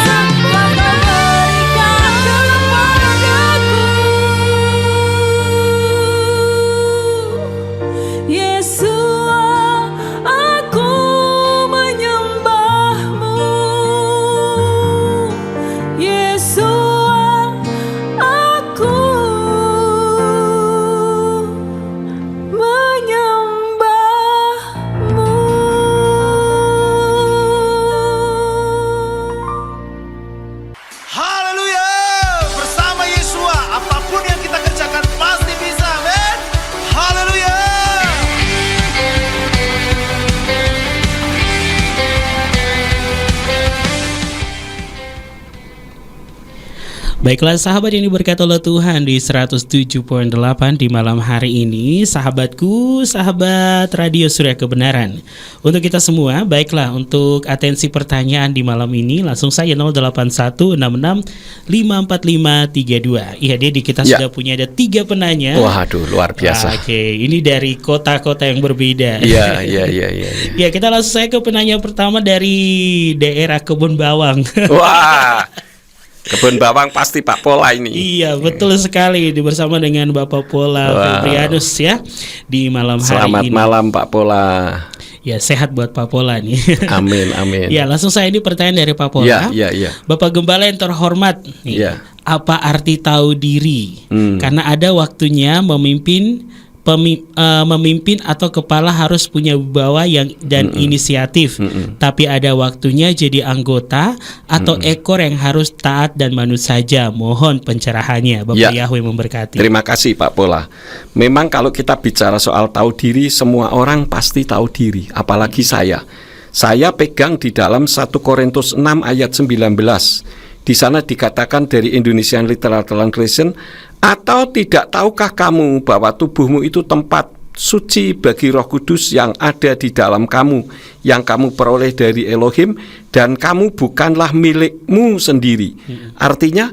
telah Kau berikan kepadaku. Yesus, aku menyembah-Mu. Yesus, aku menyembah-Mu. Haleluya. Bersama Yesua, apapun yang kita kerjakan pasti bisa, amin. Haleluya. Baiklah sahabat yang diberkati oleh Tuhan, di 107.8 di malam hari ini, sahabatku, sahabat Radio Surya Kebenaran. Untuk kita semua, baiklah, untuk atensi pertanyaan di malam ini langsung saja 0816654532. Iya, Dedi, kita Ya. sudah punya ada 3 penanya. Waduh, luar biasa. Oke, ini dari kota-kota yang berbeda. Iya. Ya, kita langsung saja ke penanya pertama dari daerah Kebun Bawang. Wah, Kebun Bawang pasti Pak Pola ini. Iya, betul sekali, bersama dengan Bapak Pola Febrianus ya di malam hari Selamat ini. malam Pak Pola. Ya, sehat buat Pak Pola nih. Amin, amin. Ya, langsung saya ini pertanyaan dari Pak Pola. Ya. Bapak Gembala yang terhormat nih. Ya. Apa arti tahu diri? Hmm. Karena ada waktunya memimpin atau kepala harus punya wibawa dan inisiatif. Tapi ada waktunya jadi anggota atau ekor yang harus taat dan manut saja. Mohon pencerahannya, Bapak Ya. Yahweh memberkati. Terima kasih Pak Pola. Memang kalau kita bicara soal tahu diri, semua orang pasti tahu diri, apalagi saya. Saya pegang di dalam 1 Korintus 6 ayat 19. Di sana dikatakan dari Indonesian Literal Translation, atau tidak tahukah kamu bahwa tubuhmu itu tempat suci bagi Roh Kudus yang ada di dalam kamu, yang kamu peroleh dari Elohim, dan kamu bukanlah milikmu sendiri. Artinya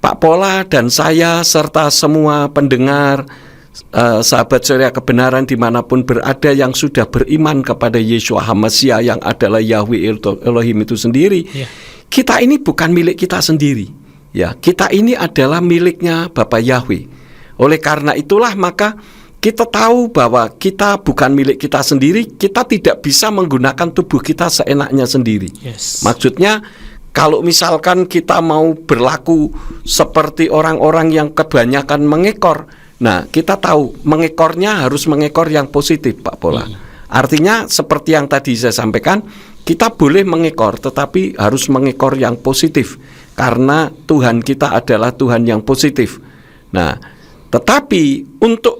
Pak Pola dan saya serta semua pendengar sahabat Surya Kebenaran dimanapun berada yang sudah beriman kepada Yeshua HaMashiach yang adalah Yahweh Elohim itu sendiri, kita ini bukan milik kita sendiri. Ya, kita ini adalah miliknya Bapa Yahweh. Oleh karena itulah maka kita tahu bahwa kita bukan milik kita sendiri. Kita tidak bisa menggunakan tubuh kita seenaknya sendiri. Yes. Maksudnya kalau misalkan kita mau berlaku seperti orang-orang yang kebanyakan mengekor, nah kita tahu mengekornya harus mengekor yang positif, Pak Pola. Artinya seperti yang tadi saya sampaikan, kita boleh mengekor tetapi harus mengekor yang positif, karena Tuhan kita adalah Tuhan yang positif. Nah, tetapi untuk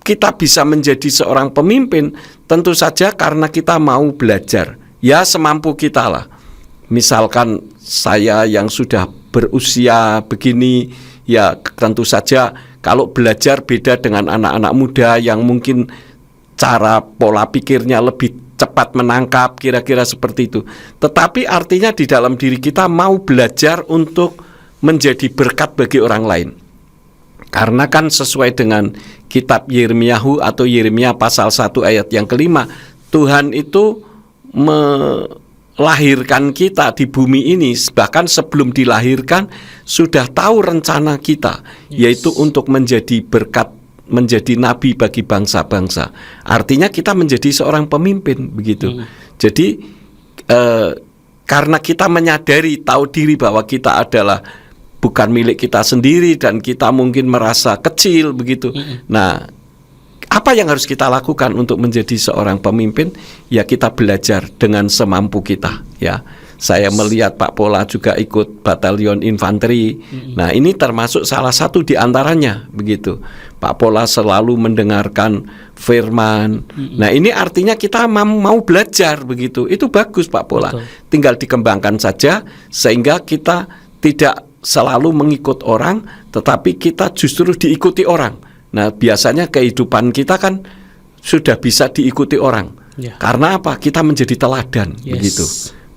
kita bisa menjadi seorang pemimpin, tentu saja karena kita mau belajar. Ya semampu kita lah. Misalkan saya yang sudah berusia begini, ya tentu saja Kalau belajar beda dengan anak-anak muda yang mungkin cara pola pikirnya lebih cepat menangkap, kira-kira seperti itu. Tetapi artinya di dalam diri kita mau belajar untuk menjadi berkat bagi orang lain. Karena kan sesuai dengan kitab Yeremiyahu atau Yeremia pasal 1 ayat yang kelima, Tuhan itu melahirkan kita di bumi ini, bahkan sebelum dilahirkan sudah tahu rencana kita, yaitu untuk menjadi berkat, menjadi nabi bagi bangsa-bangsa. Artinya kita menjadi seorang pemimpin, begitu. Jadi karena kita menyadari, tahu diri bahwa kita adalah bukan milik kita sendiri dan kita mungkin merasa kecil, begitu. Nah, apa yang harus kita lakukan untuk menjadi seorang pemimpin? Ya, kita belajar dengan semampu kita, ya. Saya melihat Pak Pola juga ikut batalion infanteri. Nah, ini termasuk salah satu di antaranya, begitu. Pak Pola selalu mendengarkan firman. Nah, ini artinya kita mau belajar, begitu. Itu bagus, Pak Pola. Betul. Tinggal dikembangkan saja sehingga kita tidak selalu mengikut orang, tetapi kita justru diikuti orang. Nah, biasanya kehidupan kita kan sudah bisa diikuti orang. Ya. Karena apa? Kita menjadi teladan, begitu.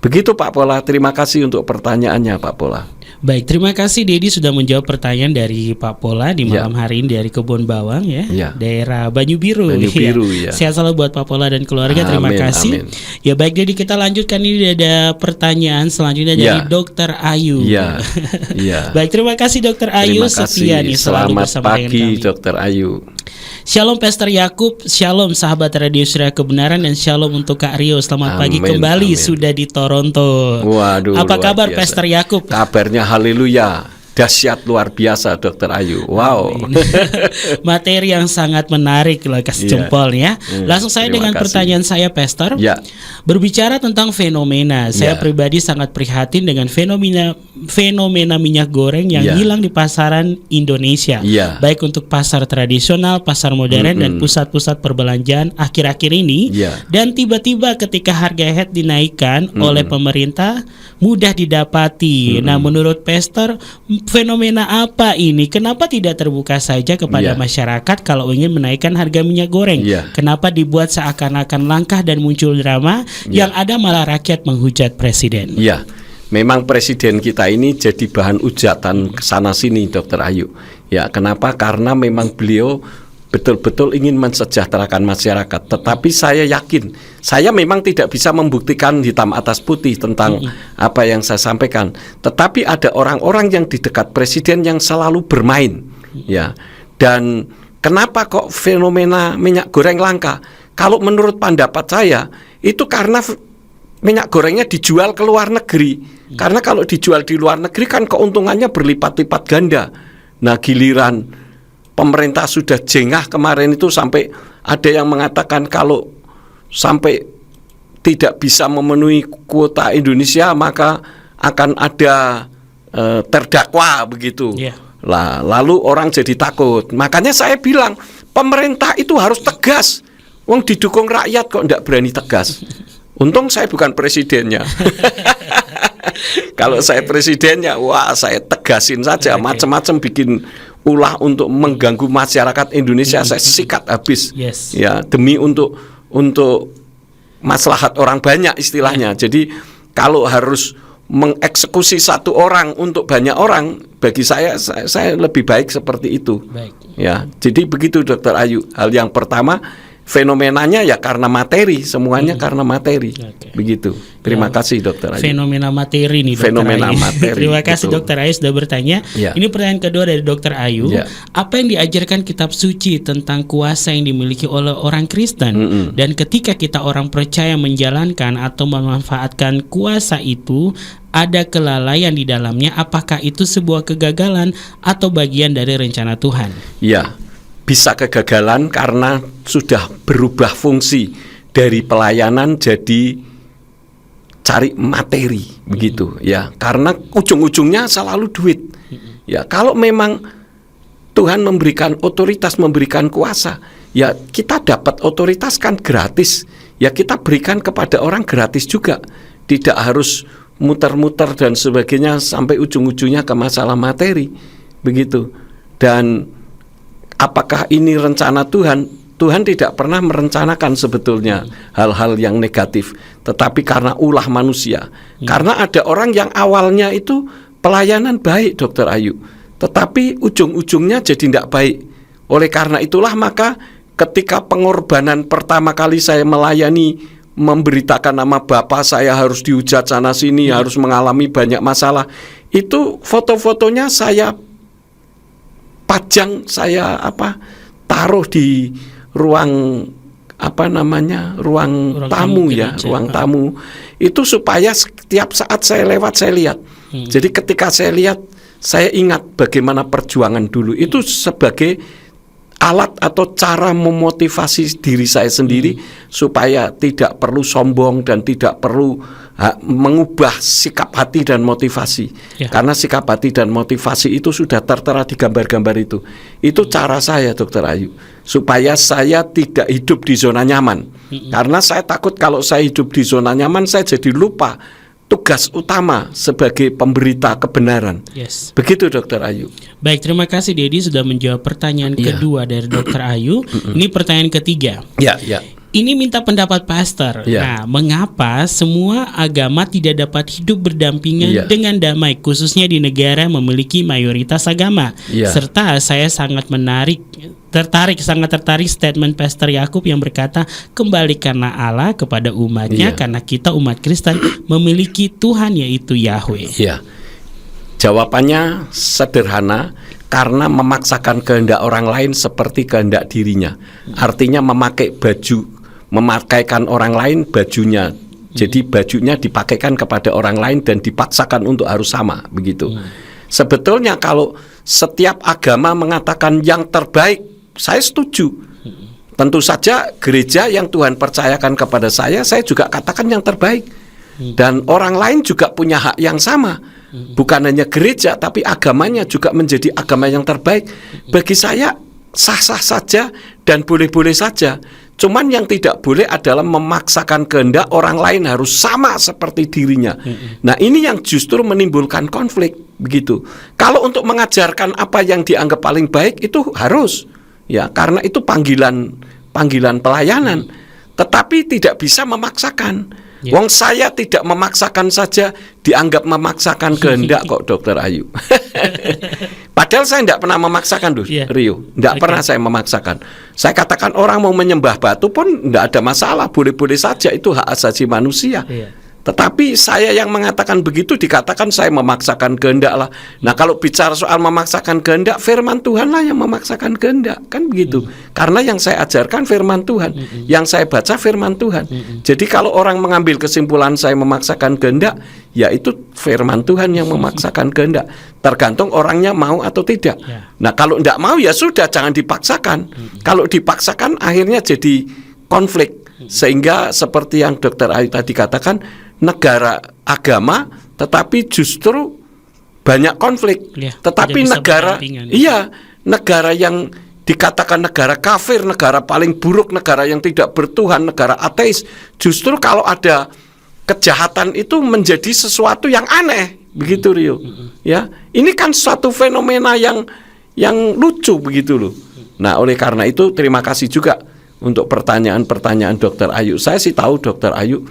Begitu Pak Pola, terima kasih untuk pertanyaannya Pak Pola. Baik, terima kasih Dedi sudah menjawab pertanyaan dari Pak Pola di malam hari ini dari Kebun Bawang, ya, daerah Banyu Biru. Ya. Sehat selalu buat Pak Pola dan keluarga. Terima kasih. Amin. Ya baik Dedi, kita lanjutkan, ini ada pertanyaan selanjutnya dari Dokter Ayu. Baik, terima kasih Dokter Ayu, setia nih selalu bersama dengan kami. Selamat pagi Dokter Ayu. Shalom Pastor Yakub, shalom sahabat Radio Surya Kebenaran, dan shalom untuk Kak Rio. Selamat pagi kembali, sudah di Toronto. Waduh, apa kabar biasa. Pastor Yakub? Kabarnya haleluya, dahsyat luar biasa Dokter Ayu. Wow. Materi yang sangat menarik loh, kasih jempol ya. Langsung saya dengan pertanyaan saya Pastor. Berbicara tentang fenomena, saya pribadi sangat prihatin dengan fenomena minyak goreng yang hilang di pasaran Indonesia. Baik untuk pasar tradisional, pasar modern, dan pusat-pusat perbelanjaan akhir-akhir ini. Dan tiba-tiba ketika harga head dinaikkan oleh pemerintah mudah didapati. Nah, menurut Pastor, fenomena apa ini? Kenapa tidak terbuka saja kepada masyarakat kalau ingin menaikkan harga minyak goreng? Kenapa dibuat seakan-akan langkah dan muncul drama yang ada malah rakyat menghujat presiden? Memang presiden kita ini jadi bahan ujatan kesana sini Dokter Ayu. Ya, kenapa? Karena memang beliau betul-betul ingin mensejahterakan masyarakat. Tetapi saya yakin, saya memang tidak bisa membuktikan hitam atas putih tentang apa yang saya sampaikan. Tetapi ada orang-orang yang di dekat presiden yang selalu bermain. Ya. Dan kenapa kok fenomena minyak goreng langka? Kalau menurut pendapat saya, itu karena minyak gorengnya dijual ke luar negeri. Karena kalau dijual di luar negeri kan keuntungannya berlipat-lipat ganda. Nah, giliran pemerintah sudah jengah kemarin itu, sampai ada yang mengatakan kalau sampai tidak bisa memenuhi kuota Indonesia maka akan ada terdakwa, begitu. Lah, lalu orang jadi takut. Makanya saya bilang pemerintah itu harus tegas. Wong didukung rakyat kok tidak berani tegas. Untung saya bukan presidennya. Kalau saya presidennya, wah saya tegasin saja, macam-macam bikin ulah untuk mengganggu masyarakat Indonesia, saya sikat habis. Ya, demi untuk maslahat orang banyak istilahnya. Jadi kalau harus mengeksekusi satu orang untuk banyak orang, bagi saya lebih baik seperti itu. Ya, jadi begitu Dokter Ayu. Hal yang pertama, fenomenanya ya karena materi, semuanya karena materi. Begitu. Terima kasih Dokter Ayu. Fenomena materi nih Dokter Fenomena Ayu. materi. Terima kasih betul. Dokter Ayu sudah bertanya. Ini pertanyaan kedua dari Dokter Ayu. Apa yang diajarkan kitab suci tentang kuasa yang dimiliki oleh orang Kristen? Dan ketika kita orang percaya menjalankan atau memanfaatkan kuasa itu, ada kelalaian di dalamnya, apakah itu sebuah kegagalan atau bagian dari rencana Tuhan? Ya, bisa kegagalan karena sudah berubah fungsi dari pelayanan jadi cari materi, begitu ya. Karena ujung-ujungnya selalu duit. Ya, kalau memang Tuhan memberikan otoritas, memberikan kuasa, ya kita dapat otoritas kan gratis. Ya kita berikan kepada orang gratis juga. Tidak harus muter-muter dan sebagainya sampai ujung-ujungnya ke masalah materi, begitu. Dan apakah ini rencana Tuhan? Tuhan tidak pernah merencanakan sebetulnya hal-hal yang negatif, tetapi karena ulah manusia. Karena ada orang yang awalnya itu pelayanan baik, Dr. Ayu, tetapi ujung-ujungnya jadi tidak baik. Oleh karena itulah maka ketika pengorbanan pertama kali saya melayani, memberitakan nama Bapa, saya harus dihujat sana sini, harus mengalami banyak masalah. Itu foto-fotonya saya pajang, saya taruh di ruang ruang tamu ya, ruang tamu. Itu supaya setiap saat saya lewat saya lihat. Jadi ketika saya lihat, saya ingat bagaimana perjuangan dulu. Itu sebagai alat atau cara memotivasi diri saya sendiri supaya tidak perlu sombong dan tidak perlu mengubah sikap hati dan motivasi. Karena sikap hati dan motivasi itu sudah tertera di gambar-gambar itu. Itu cara saya, Dr. Ayu, supaya saya tidak hidup di zona nyaman. Karena saya takut kalau saya hidup di zona nyaman, saya jadi lupa tugas utama sebagai pemberita kebenaran. Begitu, Dr. Ayu. Baik, terima kasih Dedi sudah menjawab pertanyaan kedua dari Dr. Ayu. Ini pertanyaan ketiga. Ini minta pendapat pastor. Nah, mengapa semua agama tidak dapat hidup berdampingan dengan damai, khususnya di negara memiliki mayoritas agama? Serta saya sangat sangat tertarik statement Pastor Yakub yang berkata, kembalikanlah Allah kepada umatnya, karena kita umat Kristen memiliki Tuhan yaitu Yahweh. Jawabannya sederhana, karena memaksakan kehendak orang lain seperti kehendak dirinya. Artinya memakaikan orang lain bajunya. Jadi bajunya dipakaikan kepada orang lain dan dipaksakan untuk harus sama, begitu. Sebetulnya kalau setiap agama mengatakan yang terbaik, saya setuju. Tentu saja gereja yang Tuhan percayakan kepada saya juga katakan yang terbaik. Dan orang lain juga punya hak yang sama. Bukan hanya gereja, tapi agamanya juga menjadi agama yang terbaik. Bagi saya sah-sah saja dan boleh-boleh saja. Cuman yang tidak boleh adalah memaksakan kehendak orang lain harus sama seperti dirinya. Nah, ini yang justru menimbulkan konflik, begitu. Kalau untuk mengajarkan apa yang dianggap paling baik itu harus, ya, karena itu panggilan pelayanan. Tetapi tidak bisa memaksakan. Wong saya tidak memaksakan saja dianggap memaksakan kehendak kok, Dr. Ayu. Padahal saya tidak pernah memaksakan, Rio. Tidak pernah saya memaksakan. Saya katakan orang mau menyembah batu pun tidak ada masalah, boleh-boleh saja, itu hak asasi manusia. Tetapi saya yang mengatakan begitu dikatakan saya memaksakan kehendak lah. Nah, kalau bicara soal memaksakan kehendak, firman Tuhanlah yang memaksakan kehendak, kan begitu. Karena yang saya ajarkan firman Tuhan, yang saya baca firman Tuhan. Jadi kalau orang mengambil kesimpulan saya memaksakan kehendak, ya itu firman Tuhan yang memaksakan kehendak. Tergantung orangnya mau atau tidak. Nah, kalau tidak mau ya sudah, jangan dipaksakan. Kalau dipaksakan akhirnya jadi konflik. Sehingga seperti yang Dr. Ayu tadi katakan, negara agama tetapi justru banyak konflik. Tetapi negara yang dikatakan negara kafir, negara paling buruk, negara yang tidak bertuhan, negara ateis, justru kalau ada kejahatan itu menjadi sesuatu yang aneh, begitu, Rio. Ya, ini kan suatu fenomena yang lucu, begitu loh. Nah, oleh karena itu terima kasih juga untuk pertanyaan-pertanyaan Dr. Ayu. Saya sih tahu Dr. Ayu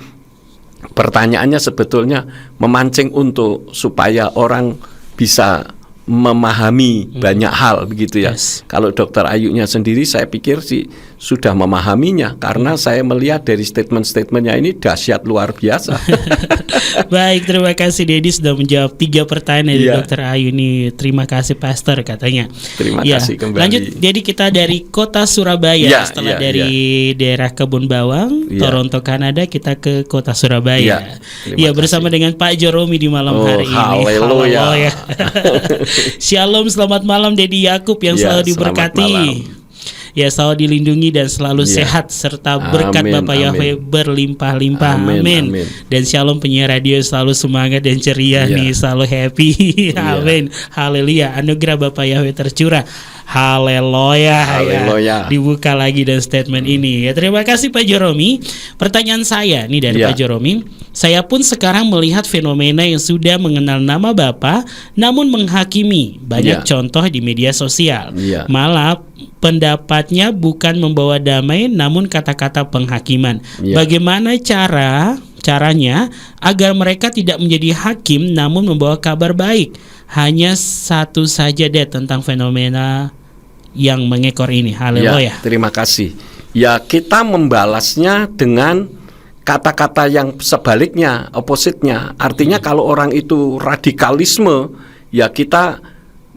pertanyaannya sebetulnya memancing untuk supaya orang bisa memahami banyak hal, begitu ya. Kalau Dr. Ayunya sendiri saya pikir sih sudah memahaminya, karena saya melihat dari statement-statementnya ini dahsyat luar biasa. Baik, terima kasih Dedi sudah menjawab 3 pertanyaan dari Dr. Ayu ini. Terima kasih Pastor katanya. Terima kasih kembali. Lanjut, jadi kita dari kota Surabaya, setelah dari daerah Kebun Bawang, Toronto, Kanada, kita ke kota Surabaya. Bersama dengan Pak Joromi di malam hari ini. Haleluya. Shalom, selamat malam Dedi Yakub yang selalu diberkati. Ya, selalu dilindungi dan selalu sehat, serta berkat Bapak Yahweh berlimpah-limpah. Amin. Dan shalom penyiar radio selalu semangat dan ceria nih, selalu happy. Amin. Haleluya. Anugerah Bapak Yahweh tercurah. Haleluya. Dibuka lagi dan statement ini. Ya, terima kasih Pak Joromi. Pertanyaan saya nih dari Pak Joromi. Saya pun sekarang melihat fenomena yang sudah mengenal nama Bapa namun menghakimi. Banyak contoh di media sosial. pendapatnya bukan membawa damai namun kata-kata penghakiman. Ya. Bagaimana caranya agar mereka tidak menjadi hakim namun membawa kabar baik? Hanya satu saja deh tentang fenomena yang mengekor ini. Haleluya. Ya, terima kasih. Ya, kita membalasnya dengan kata-kata yang sebaliknya, opposite-nya. Artinya kalau orang itu radikalisme, ya kita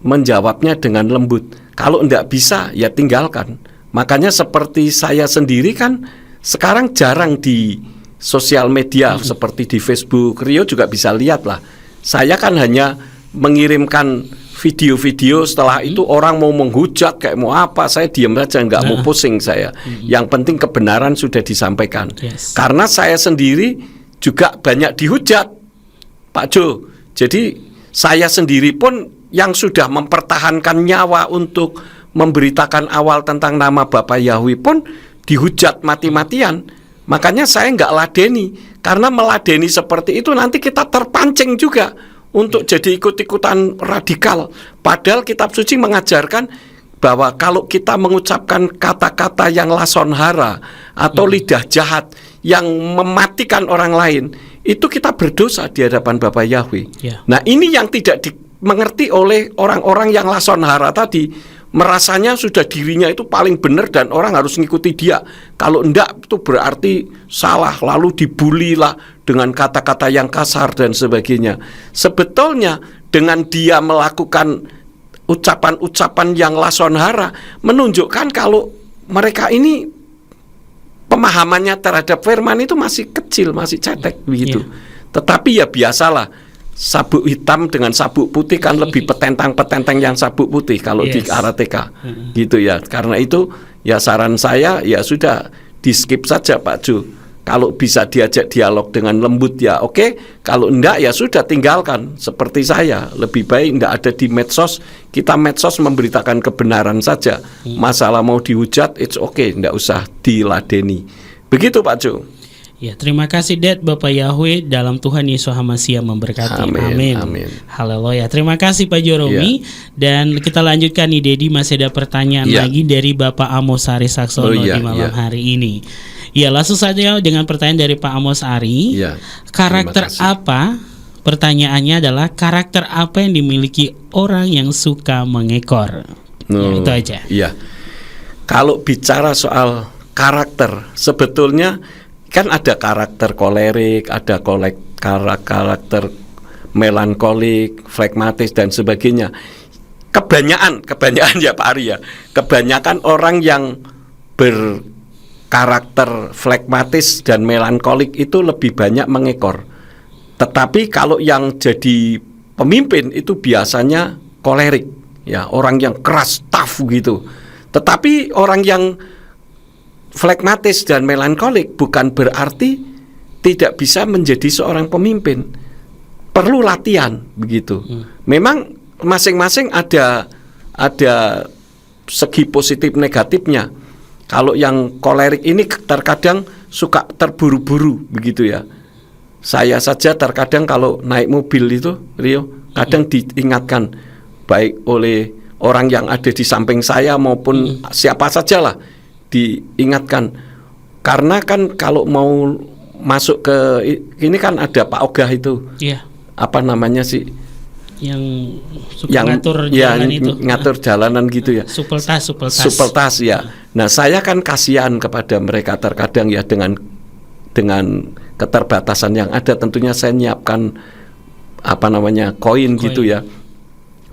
menjawabnya dengan lembut. Kalau enggak bisa, ya tinggalkan. Makanya seperti saya sendiri kan sekarang jarang di sosial media seperti di Facebook. Rio juga bisa lihat lah. Saya kan hanya mengirimkan video-video, setelah itu orang mau menghujat kayak mau apa, saya diam saja, nggak mau pusing saya. Yang penting kebenaran sudah disampaikan. Yes. Karena saya sendiri juga banyak dihujat, Pak Jo. Jadi saya sendiri pun yang sudah mempertahankan nyawa untuk memberitakan awal tentang nama Bapak Yahweh pun dihujat mati-matian. Makanya saya nggak ladeni, karena meladeni seperti itu nanti kita terpancing juga untuk jadi ikut-ikutan radikal. Padahal kitab suci mengajarkan bahwa kalau kita mengucapkan kata-kata yang lasonhara atau lidah jahat yang mematikan orang lain, itu kita berdosa di hadapan Bapa Yahweh. Ya. Nah, ini yang tidak dimengerti oleh orang-orang yang lasonhara tadi. Merasanya sudah dirinya itu paling benar dan orang harus ngikuti dia. Kalau enggak itu berarti salah, lalu dibully lah dengan kata-kata yang kasar dan sebagainya. Sebetulnya dengan dia melakukan ucapan-ucapan yang lasonhara menunjukkan kalau mereka ini pemahamannya terhadap firman itu masih kecil, masih cetek begitu. Tetapi ya biasalah, sabuk hitam dengan sabuk putih kan lebih petentang-petenteng yang sabuk putih kalau di karateka gitu ya. Karena itu ya saran saya ya sudah di skip saja Pak Jo. Kalau bisa diajak dialog dengan lembut ya oke. Kalau enggak ya sudah tinggalkan. Seperti saya, lebih baik enggak ada di medsos. Kita medsos memberitakan kebenaran saja. Masalah mau dihujat it's okay, enggak usah diladeni. Begitu Pak Jo. Ya, terima kasih Dad, Bapak Yahweh dalam Tuhan Yesus HaMasiah memberkati. Amin. Amin. Haleluya. Terima kasih Pak Joromi. Dan kita lanjutkan nih Dedi, masih ada pertanyaan lagi dari Bapak Amos Ari Saksono di malam hari ini. Ya, langsung saja dengan pertanyaan dari Pak Amos Ari. Karakter apa? Pertanyaannya adalah karakter apa yang dimiliki orang yang suka mengekor? Ya, itu aja. Iya. Kalau bicara soal karakter, sebetulnya kan ada karakter kolerik, ada karakter melankolik, flegmatis dan sebagainya. Kebanyakan ya Pak Ari ya. Kebanyakan orang yang berkarakter flegmatis dan melankolik itu lebih banyak mengekor. Tetapi kalau yang jadi pemimpin itu biasanya kolerik, ya, orang yang keras, tough gitu. Tetapi orang yang flegmatis dan melankolik bukan berarti tidak bisa menjadi seorang pemimpin. Perlu latihan begitu. Memang masing-masing ada segi positif negatifnya. Kalau yang kolerik ini terkadang suka terburu-buru begitu ya. Saya saja terkadang kalau naik mobil itu Rio, kadang diingatkan baik oleh orang yang ada di samping saya maupun siapa sajalah, diingatkan. Karena kan kalau mau masuk ke ini kan ada Pak Ogah itu. Iya. Apa namanya sih? Yang suka ngatur jalan itu. Ngatur jalanan gitu ya. Supeltas ya. Nah, saya kan kasihan kepada mereka terkadang ya dengan keterbatasan yang ada, tentunya saya nyiapkan koin gitu ya.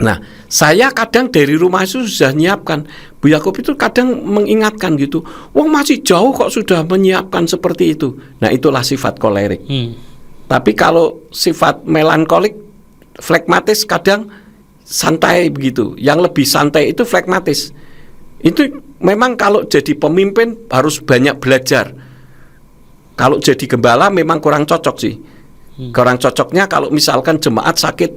Nah, saya kadang dari rumah itu sudah menyiapkan. Bu Yakub itu kadang mengingatkan gitu, wong masih jauh kok sudah menyiapkan seperti itu. Nah, itulah sifat kolerik. Tapi kalau sifat melankolik, flegmatis kadang santai begitu. Yang lebih santai itu flegmatis. Itu memang kalau jadi pemimpin harus banyak belajar. Kalau jadi gembala memang kurang cocok sih. Kurang cocoknya kalau misalkan jemaat sakit,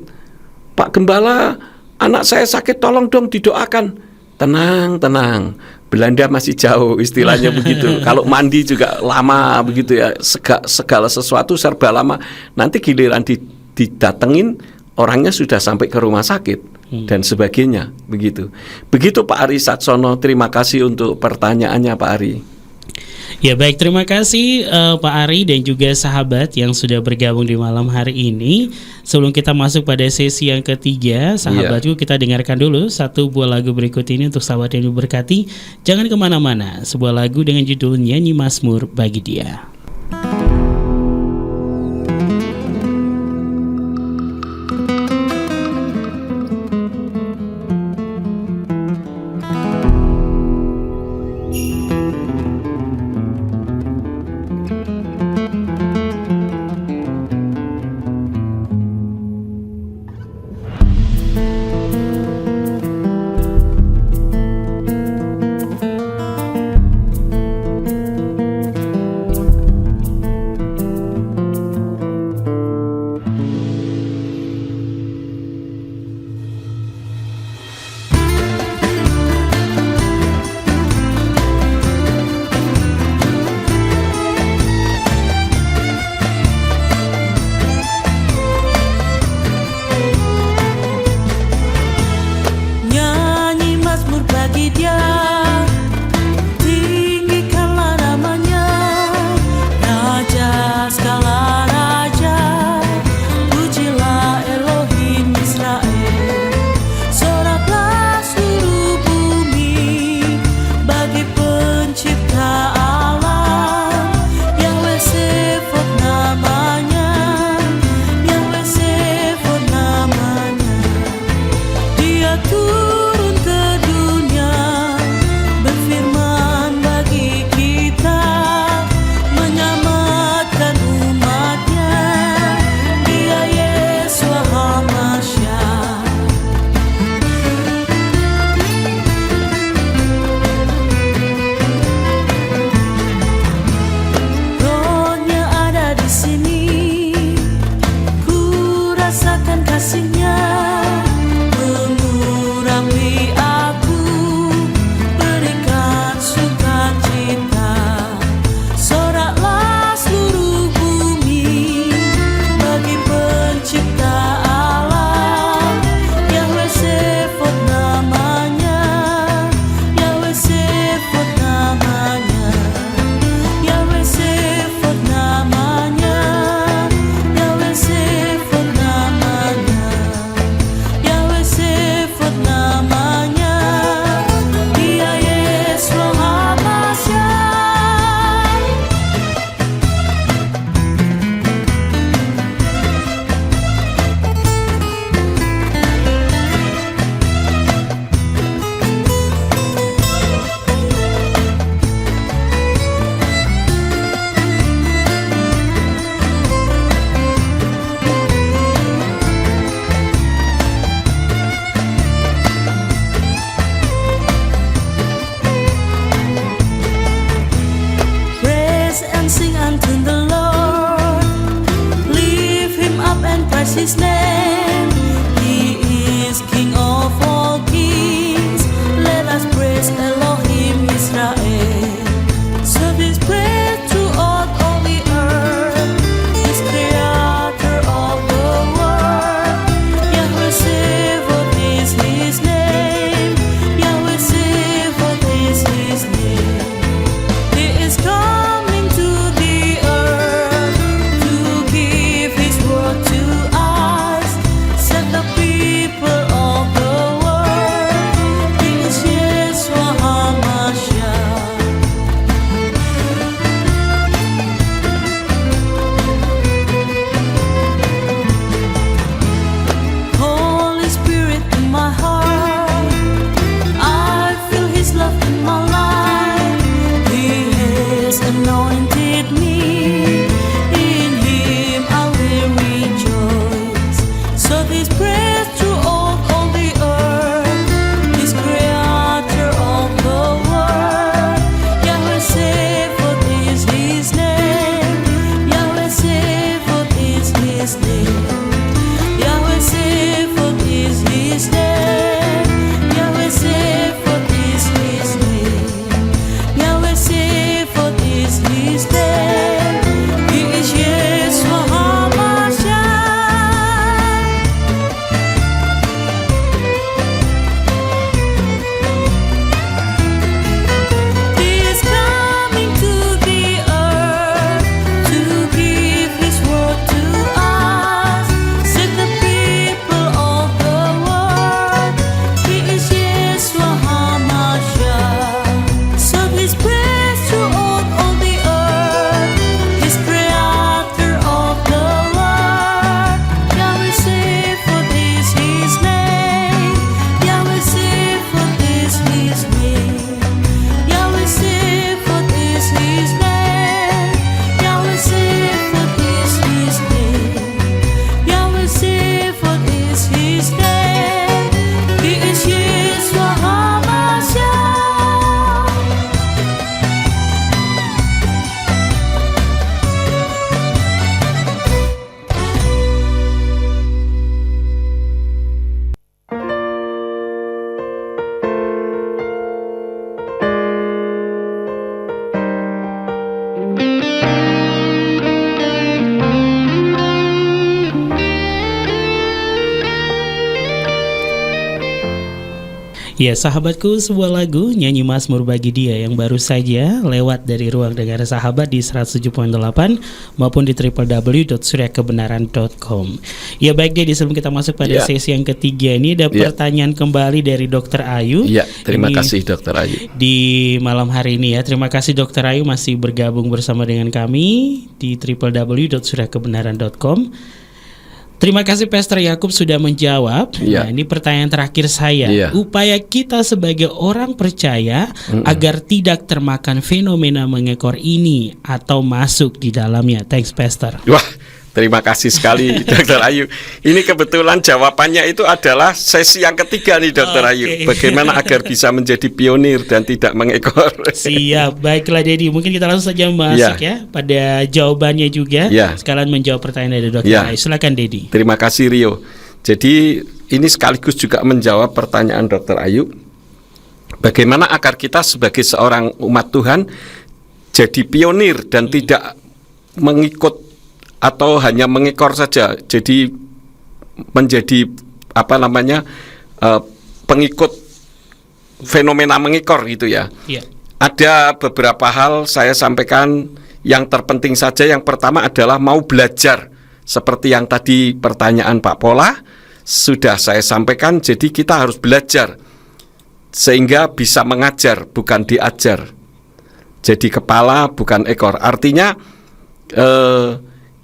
Pak Gembala, anak saya sakit, tolong dong didoakan. Tenang, Belanda masih jauh, istilahnya begitu. Kalau mandi juga lama begitu ya, segala sesuatu serba lama. Nanti giliran didatengin, orangnya sudah sampai ke rumah sakit. dan sebagainya, begitu. Begitu Pak Ari Satsono, terima kasih untuk pertanyaannya Pak Ari. Ya baik, terima kasih Pak Ari dan juga sahabat yang sudah bergabung di malam hari ini. Sebelum kita masuk pada sesi yang ketiga, sahabatku, kita dengarkan dulu satu buah lagu berikut ini untuk sahabat yang diberkati. Jangan kemana-mana, sebuah lagu dengan judul Nyanyi Mazmur Bagi Dia. Nyanyi Mazmur bagi Dia, tinggikanlah namanya, Raja segala raja, pujilah Elohim Israel. Soraklah seluruh bumi bagi pencipta alam, Yahweh Sefot namanya, Yahweh Sefot namanya. Dia turun ke dunia, berfirman bagi kita, menyelamatkan umatnya. Dia Yeshua HaMashiach. Rohnya ada di sini, ku rasakan kasihnya, mengurapi aku, berikan sukacita. Soraklah seluruh bumi bagi pencipta alam, Yahweh Sefot namanya, Yahweh Sefot namanya, Yahweh Sefot namanya, Yahweh Sefot namanya, Yahweh Sefot namanya. Dia Yeshua HaMashiach. Praise and sing unto the Lord, lift him up and praise his name. He is King of all kings. Let us praise Elohim Israel. Serve his praise throughout all the earth, his creator of the world. Yahweh Sefot is his name, Yahweh Sefot is his name. He is coming to the earth to give his word to us. Ya, sahabatku, sebuah lagu nyanyi Mazmur bagi dia yang baru saja lewat dari ruang dengar sahabat di 107.8 maupun di www.suryakebenaran.com. Ya, baik deh, sebelum kita masuk pada Ya. sesi yang ketiga ini ada Ya. pertanyaan kembali dari Dr. Ayu. Ya, terima Ini kasih Dr. Ayu. di malam hari ini ya. Terima kasih Dr. Ayu masih bergabung bersama dengan kami di www.suryakebenaran.com. Terima kasih Pastor Yakub sudah menjawab. Iya. Nah, ini pertanyaan terakhir saya. Iya. Upaya kita sebagai orang percaya agar tidak termakan fenomena mengekor ini atau masuk di dalamnya. Thanks Pastor. Wah, terima kasih sekali Dr. Ayu. Ini kebetulan jawabannya itu adalah sesi yang ketiga nih Dr. Oke. Ayu. Bagaimana agar bisa menjadi pionir dan tidak mengekor. Siap, baiklah Dedi. Mungkin kita langsung saja masuk ya pada jawabannya juga. Ya. Sekalian menjawab pertanyaan dari Dr. Ya. Ayu. Silakan Dedi. Terima kasih Rio. Jadi ini sekaligus juga menjawab pertanyaan Dr. Ayu. Bagaimana agar kita sebagai seorang umat Tuhan jadi pionir dan tidak mengikut atau hanya mengekor saja, jadi menjadi pengikut fenomena mengekor gitu ya. Iya. Ada beberapa hal saya sampaikan, yang terpenting saja yang pertama adalah mau belajar. Seperti yang tadi pertanyaan Pak Pola sudah saya sampaikan, jadi kita harus belajar sehingga bisa mengajar bukan diajar. Jadi kepala bukan ekor. Artinya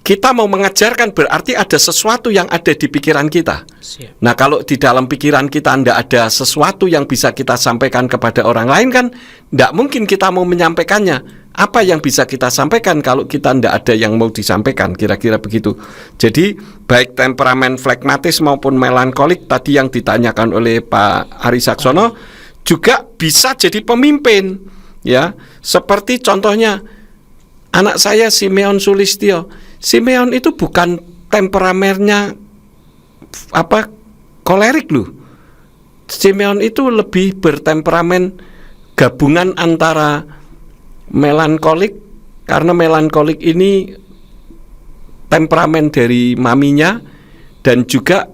kita mau mengajarkan berarti ada sesuatu yang ada di pikiran kita. Siap. Nah, kalau di dalam pikiran kita tidak ada sesuatu yang bisa kita sampaikan kepada orang lain, kan tidak mungkin kita mau menyampaikannya. Apa yang bisa kita sampaikan kalau kita tidak ada yang mau disampaikan, kira-kira begitu. Jadi baik temperamen flegmatis maupun melankolik tadi yang ditanyakan oleh Pak Ari Saksono juga bisa jadi pemimpin, ya. Seperti contohnya anak saya Simeon Sulistyo. Simeon itu bukan temperamennya kolerik loh. Simeon itu lebih bertemperamen gabungan antara melankolik, karena melankolik ini temperamen dari maminya, dan juga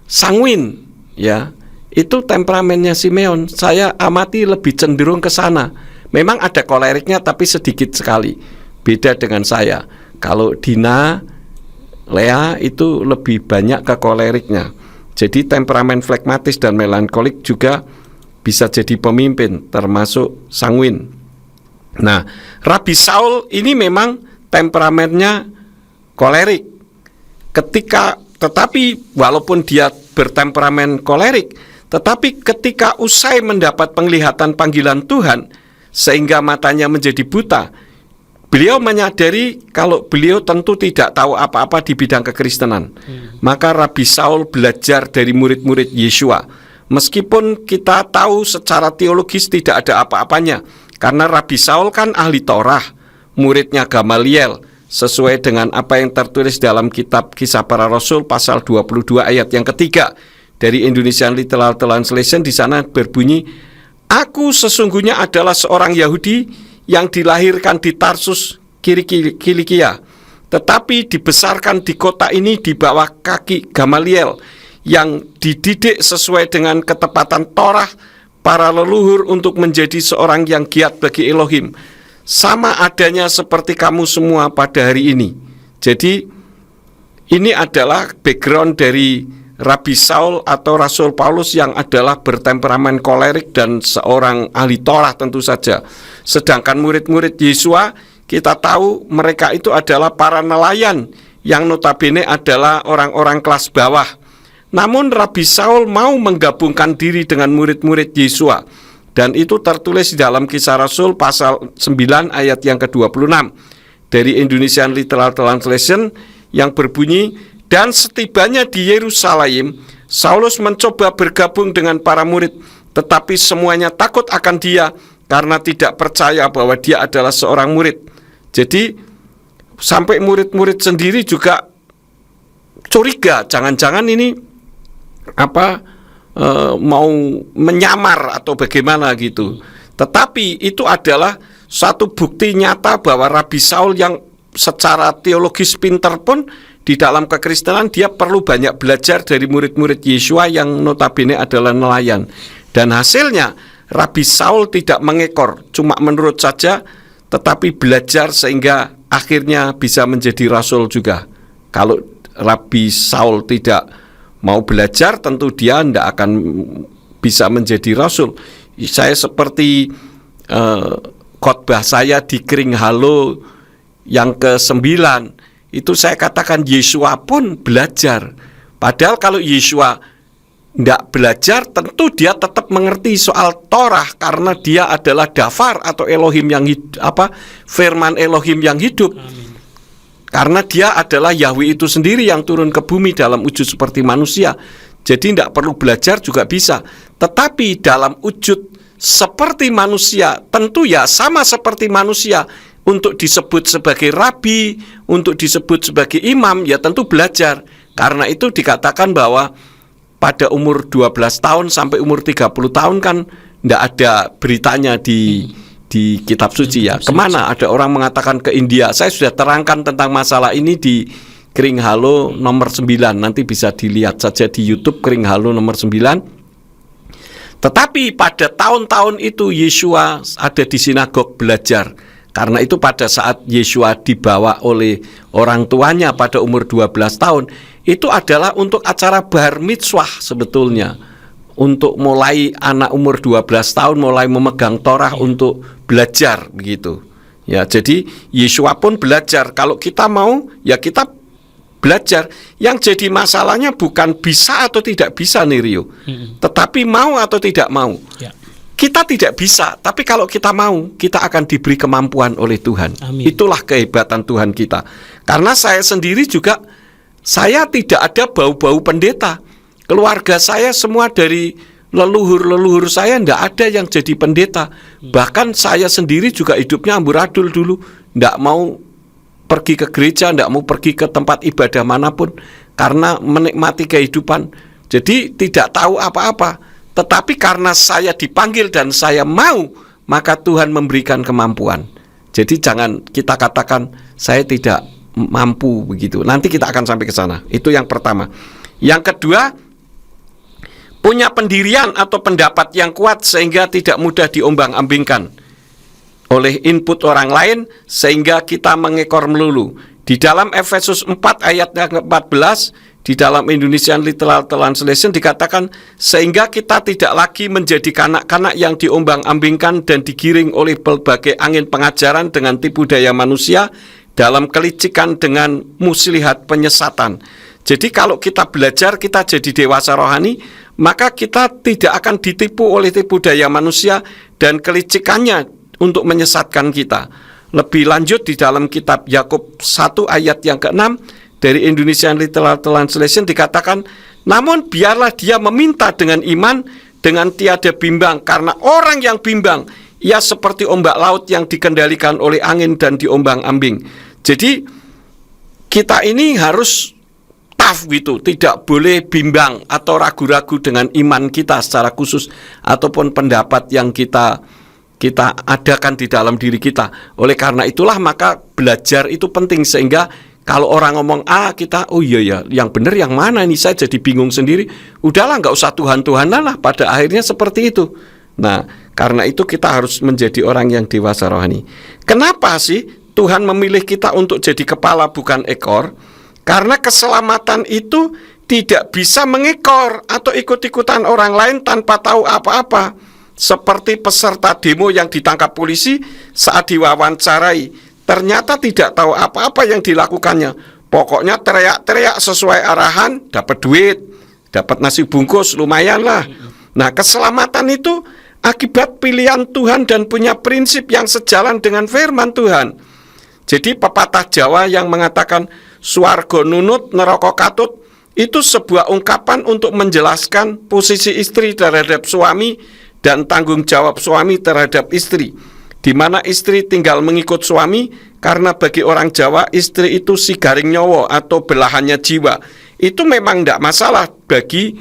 sanguin, ya. Itu temperamennya Simeon. Saya amati lebih cenderung ke sana. Memang ada koleriknya tapi sedikit sekali. Beda dengan saya. Kalau Dina, Lea itu lebih banyak ke koleriknya. Jadi temperamen flegmatis dan melankolik juga bisa jadi pemimpin, termasuk sanguin. Nah, Rabi Saul ini memang temperamennya kolerik. Tetapi walaupun dia bertemperamen kolerik, tetapi ketika usai mendapat penglihatan panggilan Tuhan sehingga matanya menjadi buta, beliau menyadari kalau beliau tentu tidak tahu apa-apa di bidang kekristenan. Maka Rabi Saul belajar dari murid-murid Yesua. Meskipun kita tahu secara teologis tidak ada apa-apanya, karena Rabi Saul kan ahli Torah, muridnya Gamaliel, sesuai dengan apa yang tertulis dalam kitab Kisah Para Rasul pasal 22 ayat yang ketiga dari Indonesian Literal Translation. Di sana berbunyi, "Aku sesungguhnya adalah seorang Yahudi yang dilahirkan di Tarsus, Kilikia, tetapi dibesarkan di kota ini di bawah kaki Gamaliel, yang dididik sesuai dengan ketepatan Torah para leluhur untuk menjadi seorang yang giat bagi Elohim, sama adanya seperti kamu semua pada hari ini." Jadi ini adalah background dari Rabi Saul atau Rasul Paulus yang adalah bertemperamen kolerik dan seorang ahli Torah tentu saja. Sedangkan murid-murid Yesua, kita tahu mereka itu adalah para nelayan yang notabene adalah orang-orang kelas bawah. Namun Rabi Saul mau menggabungkan diri dengan murid-murid Yesua, dan itu tertulis di dalam Kisah Rasul pasal 9 ayat yang ke-26 dari Indonesian Literal Translation yang berbunyi, "Dan setibanya di Yerusalem, Saulus mencoba bergabung dengan para murid, tetapi semuanya takut akan dia karena tidak percaya bahwa dia adalah seorang murid." Jadi sampai murid-murid sendiri juga curiga, jangan-jangan ini mau menyamar atau bagaimana gitu. Tetapi itu adalah satu bukti nyata bahwa Rabi Saul yang secara teologis pintar pun di dalam kekristenan dia perlu banyak belajar dari murid-murid Yesua yang notabene adalah nelayan. Dan hasilnya Rabi Saul tidak mengekor, cuma menurut saja, tetapi belajar sehingga akhirnya bisa menjadi rasul juga. Kalau Rabi Saul tidak mau belajar, tentu dia tidak akan bisa menjadi rasul. Saya seperti khotbah saya di Kering Halo yang ke-9, itu saya katakan Yesua pun belajar. Padahal kalau Yesua tidak belajar, tentu dia tetap mengerti soal Torah, karena dia adalah Dafar atau Elohim yang firman Elohim yang hidup. Amin. Karena dia adalah Yahweh itu sendiri yang turun ke bumi dalam wujud seperti manusia. Jadi tidak perlu belajar juga bisa. Tetapi dalam wujud seperti manusia, tentu ya sama seperti manusia, untuk disebut sebagai rabi, untuk disebut sebagai imam, ya tentu belajar. Karena itu dikatakan bahwa pada umur 12 tahun sampai umur 30 tahun kan tidak ada beritanya di kitab suci ya. Kemana? Ada orang mengatakan ke India. Saya sudah terangkan tentang masalah ini di Kering Halo nomor 9. Nanti bisa dilihat saja di YouTube Kering Halo nomor 9. Tetapi pada tahun-tahun itu Yesua ada di sinagog belajar. Karena itu pada saat Yesua dibawa oleh orang tuanya pada umur 12 tahun, itu adalah untuk acara bar mitzvah sebetulnya. Untuk mulai anak umur 12 tahun mulai memegang Torah untuk belajar begitu. Ya, jadi Yesua pun belajar. Kalau kita mau, ya kita belajar. Yang jadi masalahnya bukan bisa atau tidak bisa nih Rio, tetapi mau atau tidak mau. Ya. Kita tidak bisa, tapi kalau kita mau, kita akan diberi kemampuan oleh Tuhan. Amin. Itulah kehebatan Tuhan kita. Karena saya sendiri juga, saya tidak ada bau-bau pendeta. Keluarga saya semua dari leluhur-leluhur saya tidak ada yang jadi pendeta. Bahkan saya sendiri juga hidupnya amburadul dulu, tidak mau pergi ke gereja, tidak mau pergi ke tempat ibadah manapun, karena menikmati kehidupan. Jadi tidak tahu apa-apa. Tetapi karena saya dipanggil dan saya mau, maka Tuhan memberikan kemampuan. Jadi jangan kita katakan saya tidak mampu begitu. Nanti kita akan sampai ke sana. Itu yang pertama. Yang kedua, punya pendirian atau pendapat yang kuat sehingga tidak mudah diombang-ambingkan oleh input orang lain sehingga kita mengekor melulu. Di dalam Efesus 4 ayat yang ke-14, di dalam Indonesian Literal Translation dikatakan, sehingga kita tidak lagi menjadi kanak-kanak yang diombang-ambingkan dan digiring oleh berbagai angin pengajaran dengan tipu daya manusia dalam kelicikan dengan muslihat penyesatan. Jadi kalau kita belajar, kita jadi dewasa rohani, maka kita tidak akan ditipu oleh tipu daya manusia dan kelicikannya untuk menyesatkan kita. Lebih lanjut di dalam kitab Yakub 1 ayat yang ke-6 dari Indonesian Literal Translation dikatakan, namun biarlah dia meminta dengan iman, dengan tiada bimbang, karena orang yang bimbang, ia seperti ombak laut yang dikendalikan oleh angin dan diombang-ambing. Jadi kita ini harus tough gitu, tidak boleh bimbang atau ragu-ragu dengan iman kita secara khusus, ataupun pendapat yang kita adakan di dalam diri kita. Oleh karena itulah maka belajar itu penting, sehingga kalau orang ngomong kita, oh iya ya, yang benar yang mana ini, saya jadi bingung sendiri. Udahlah, nggak usah Tuhan-Tuhanan lah. Pada akhirnya seperti itu. Nah, karena itu kita harus menjadi orang yang dewasa rohani. Kenapa sih Tuhan memilih kita untuk jadi kepala bukan ekor? Karena keselamatan itu tidak bisa mengekor atau ikut-ikutan orang lain tanpa tahu apa-apa. Seperti peserta demo yang ditangkap polisi saat diwawancarai, ternyata tidak tahu apa-apa yang dilakukannya. Pokoknya teriak-teriak sesuai arahan, dapat duit, dapat nasi bungkus, lumayan lah. Nah, keselamatan itu akibat pilihan Tuhan dan punya prinsip yang sejalan dengan firman Tuhan. Jadi pepatah Jawa yang mengatakan swarga nunut neraka katut, itu sebuah ungkapan untuk menjelaskan posisi istri terhadap suami dan tanggung jawab suami terhadap istri, di mana istri tinggal mengikut suami, karena bagi orang Jawa istri itu si garing nyowo atau belahannya jiwa. Itu memang tidak masalah bagi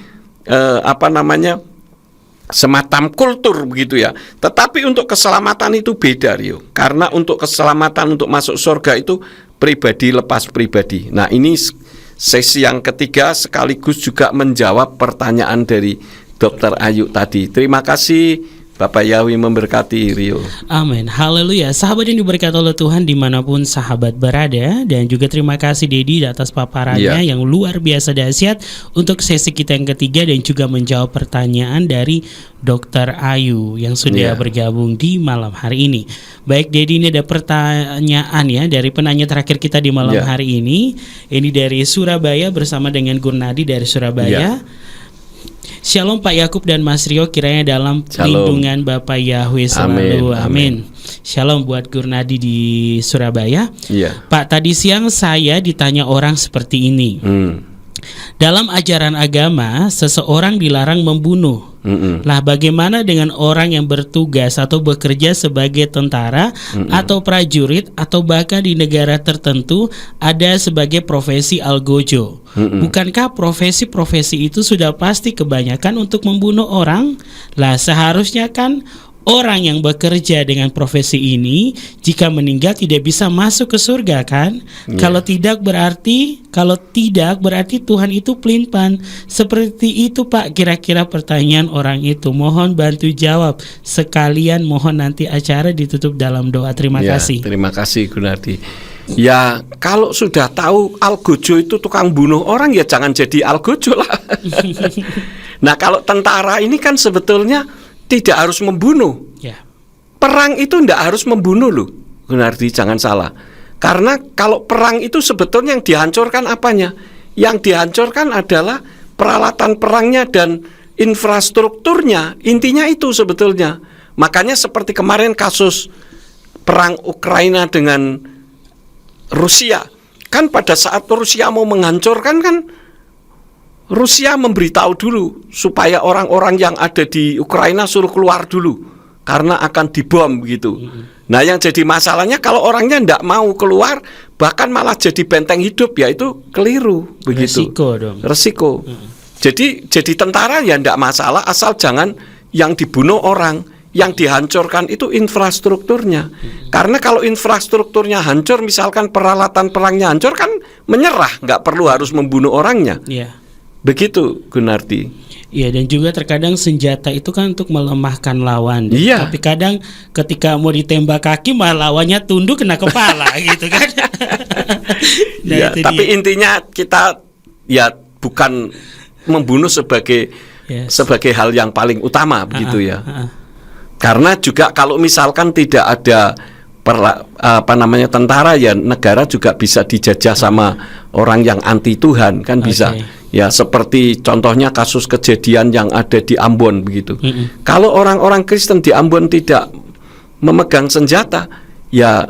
semacam kultur begitu ya. Tetapi untuk keselamatan itu beda, Rio. Karena untuk keselamatan untuk masuk surga itu pribadi lepas pribadi. Nah, ini sesi yang ketiga sekaligus juga menjawab pertanyaan dari Dr. Ayu tadi. Terima kasih, Bapak Yahwi memberkati Rio. Amin, haleluya. Sahabat yang diberkati oleh Tuhan dimanapun sahabat berada. Dan juga terima kasih Dedi atas paparannya yang luar biasa dahsyat untuk sesi kita yang ketiga, dan juga menjawab pertanyaan dari Dr. Ayu yang sudah bergabung di malam hari ini. Baik Dedi, ini ada pertanyaan ya dari penanya terakhir kita di malam hari ini. Ini dari Surabaya bersama dengan Gurnadi dari Surabaya. Shalom Pak Yakub dan Mas Rio, kiranya dalam lindungan Bapak Yahweh selalu. Amin. Shalom buat Gurnadi di Surabaya. Pak, tadi siang saya ditanya orang seperti ini. Dalam ajaran agama, seseorang dilarang membunuh. Lah bagaimana dengan orang yang bertugas atau bekerja sebagai tentara atau prajurit, atau bahkan di negara tertentu ada sebagai profesi algojo? Bukankah profesi-profesi itu sudah pasti kebanyakan untuk membunuh orang? Lah seharusnya kan orang yang bekerja dengan profesi ini jika meninggal tidak bisa masuk ke surga kan? Kalau tidak berarti Tuhan itu pelin-pelan. Seperti itu Pak, kira-kira pertanyaan orang itu. Mohon bantu jawab. Sekalian mohon nanti acara ditutup dalam doa. Terima kasih. Terima kasih Gunardi. Ya, kalau sudah tahu algojo itu tukang bunuh orang, ya jangan jadi algojo lah. Nah, kalau tentara ini kan sebetulnya tidak harus membunuh. Perang itu tidak harus membunuh loh, Gunardi, jangan salah. Karena kalau perang itu sebetulnya yang dihancurkan apanya? Yang dihancurkan adalah peralatan perangnya dan infrastrukturnya. Intinya itu sebetulnya. Makanya seperti kemarin kasus perang Ukraina dengan Rusia, kan pada saat Rusia mau menghancurkan kan Rusia memberitahu dulu supaya orang-orang yang ada di Ukraina suruh keluar dulu karena akan dibom begitu. Nah, yang jadi masalahnya kalau orangnya tidak mau keluar, bahkan malah jadi benteng hidup, ya itu keliru begitu. Resiko dong. Resiko. Jadi tentara ya tidak masalah asal jangan yang dibunuh orang, yang dihancurkan itu infrastrukturnya. Karena kalau infrastrukturnya hancur, misalkan peralatan perangnya hancur, kan menyerah, nggak perlu harus membunuh orangnya. Begitu Gunardi. Iya, dan juga terkadang senjata itu kan untuk melemahkan lawan. Tapi kadang ketika mau ditembak kaki malah lawannya tunduk kena kepala gitu kan. Nah, tapi intinya kita ya bukan membunuh sebagai hal yang paling utama begitu ya. Karena juga kalau misalkan tidak ada tentara, ya negara juga bisa dijajah sama orang yang anti Tuhan kan bisa. Ya seperti contohnya kasus kejadian yang ada di Ambon begitu. Kalau orang-orang Kristen di Ambon tidak memegang senjata, ya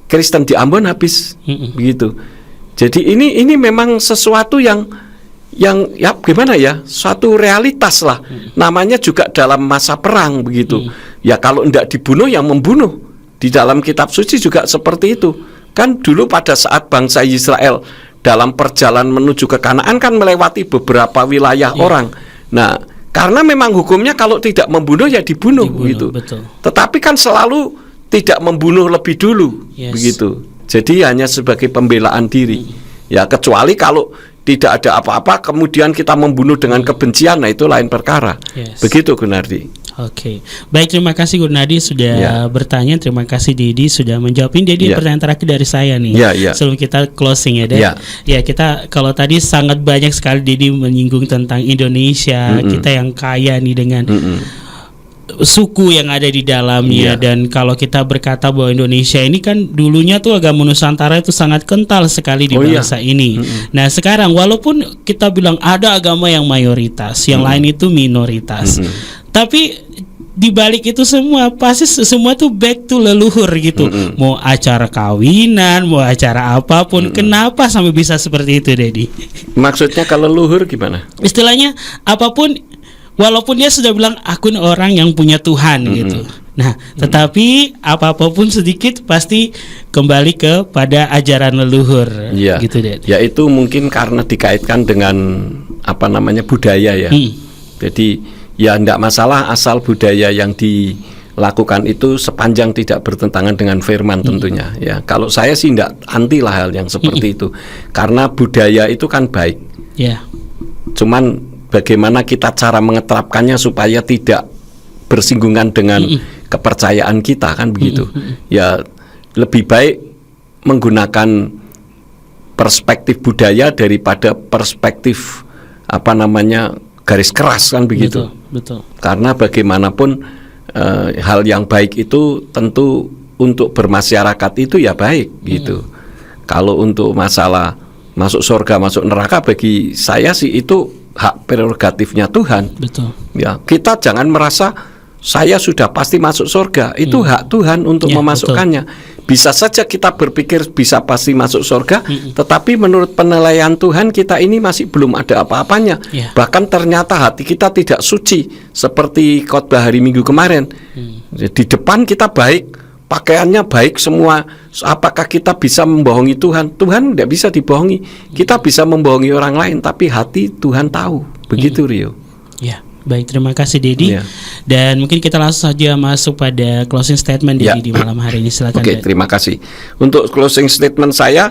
Kristen di Ambon habis begitu. Jadi ini memang sesuatu yang ya gimana ya, suatu realitas lah. Namanya juga dalam masa perang begitu. Ya kalau tidak dibunuh yang membunuh. Di dalam kitab suci juga seperti itu. Kan dulu pada saat bangsa Israel dalam perjalanan menuju ke Kanaan kan melewati beberapa wilayah orang. Nah, karena memang hukumnya kalau tidak membunuh ya dibunuh gitu. Betul. Tetapi kan selalu tidak membunuh lebih dulu begitu. Jadi hanya sebagai pembelaan diri. Ya kecuali kalau tidak ada apa-apa kemudian kita membunuh dengan kebencian, nah itu lain perkara. Begitu Gunardi. Oke. Baik, terima kasih Gurnadi sudah bertanya. Terima kasih Didi sudah menjawab. Ini Didi pertanyaan terakhir dari saya nih. Sebelum kita closing ya, Dan. Ya, kita kalau tadi sangat banyak sekali Didi menyinggung tentang Indonesia, kita yang kaya nih dengan suku yang ada di dalamnya. Dan kalau kita berkata bahwa Indonesia ini kan dulunya tuh agama Nusantara itu sangat kental sekali di bangsa ini. Nah sekarang walaupun kita bilang ada agama yang mayoritas, yang lain itu minoritas, tapi di balik itu semua pasti semua tuh back to leluhur gitu. Mau acara kawinan, mau acara apapun, kenapa sampai bisa seperti itu, Dedi? Maksudnya kalau leluhur gimana? Istilahnya apapun, walaupun dia sudah bilang aku orang yang punya Tuhan gitu. Nah, tetapi apapun sedikit pasti kembali kepada ajaran leluhur gitu, Dedi. Ya itu mungkin karena dikaitkan dengan budaya ya. Jadi ya tidak masalah asal budaya yang dilakukan itu sepanjang tidak bertentangan dengan firman tentunya. Ya kalau saya sih tidak anti lah hal yang seperti itu, karena budaya itu kan baik. Cuman bagaimana kita cara mengeterapkannya supaya tidak bersinggungan dengan kepercayaan kita, kan begitu. Ya lebih baik menggunakan perspektif budaya daripada perspektif garis keras, kan begitu. Betul. Karena bagaimanapun hal yang baik itu tentu untuk bermasyarakat itu ya baik gitu. Kalau untuk masalah masuk surga, masuk neraka, bagi saya sih itu hak prerogatifnya Tuhan. Betul. Ya, kita jangan merasa saya sudah pasti masuk surga. Itu hak Tuhan untuk memasukkannya. Bisa saja kita berpikir bisa pasti masuk surga, tetapi menurut penilaian Tuhan kita ini masih belum ada apa-apanya. Bahkan ternyata hati kita tidak suci, seperti khotbah hari Minggu kemarin. Di depan kita baik, pakaiannya baik semua. Apakah kita bisa membohongi Tuhan? Tuhan tidak bisa dibohongi. Kita bisa membohongi orang lain, tapi hati Tuhan tahu. Begitu, Rio. Ya. Baik, terima kasih Dedi. Ya. Dan mungkin kita langsung saja masuk pada closing statement Dedi di malam hari ini. Silakan. Oke, terima kasih. Untuk closing statement saya,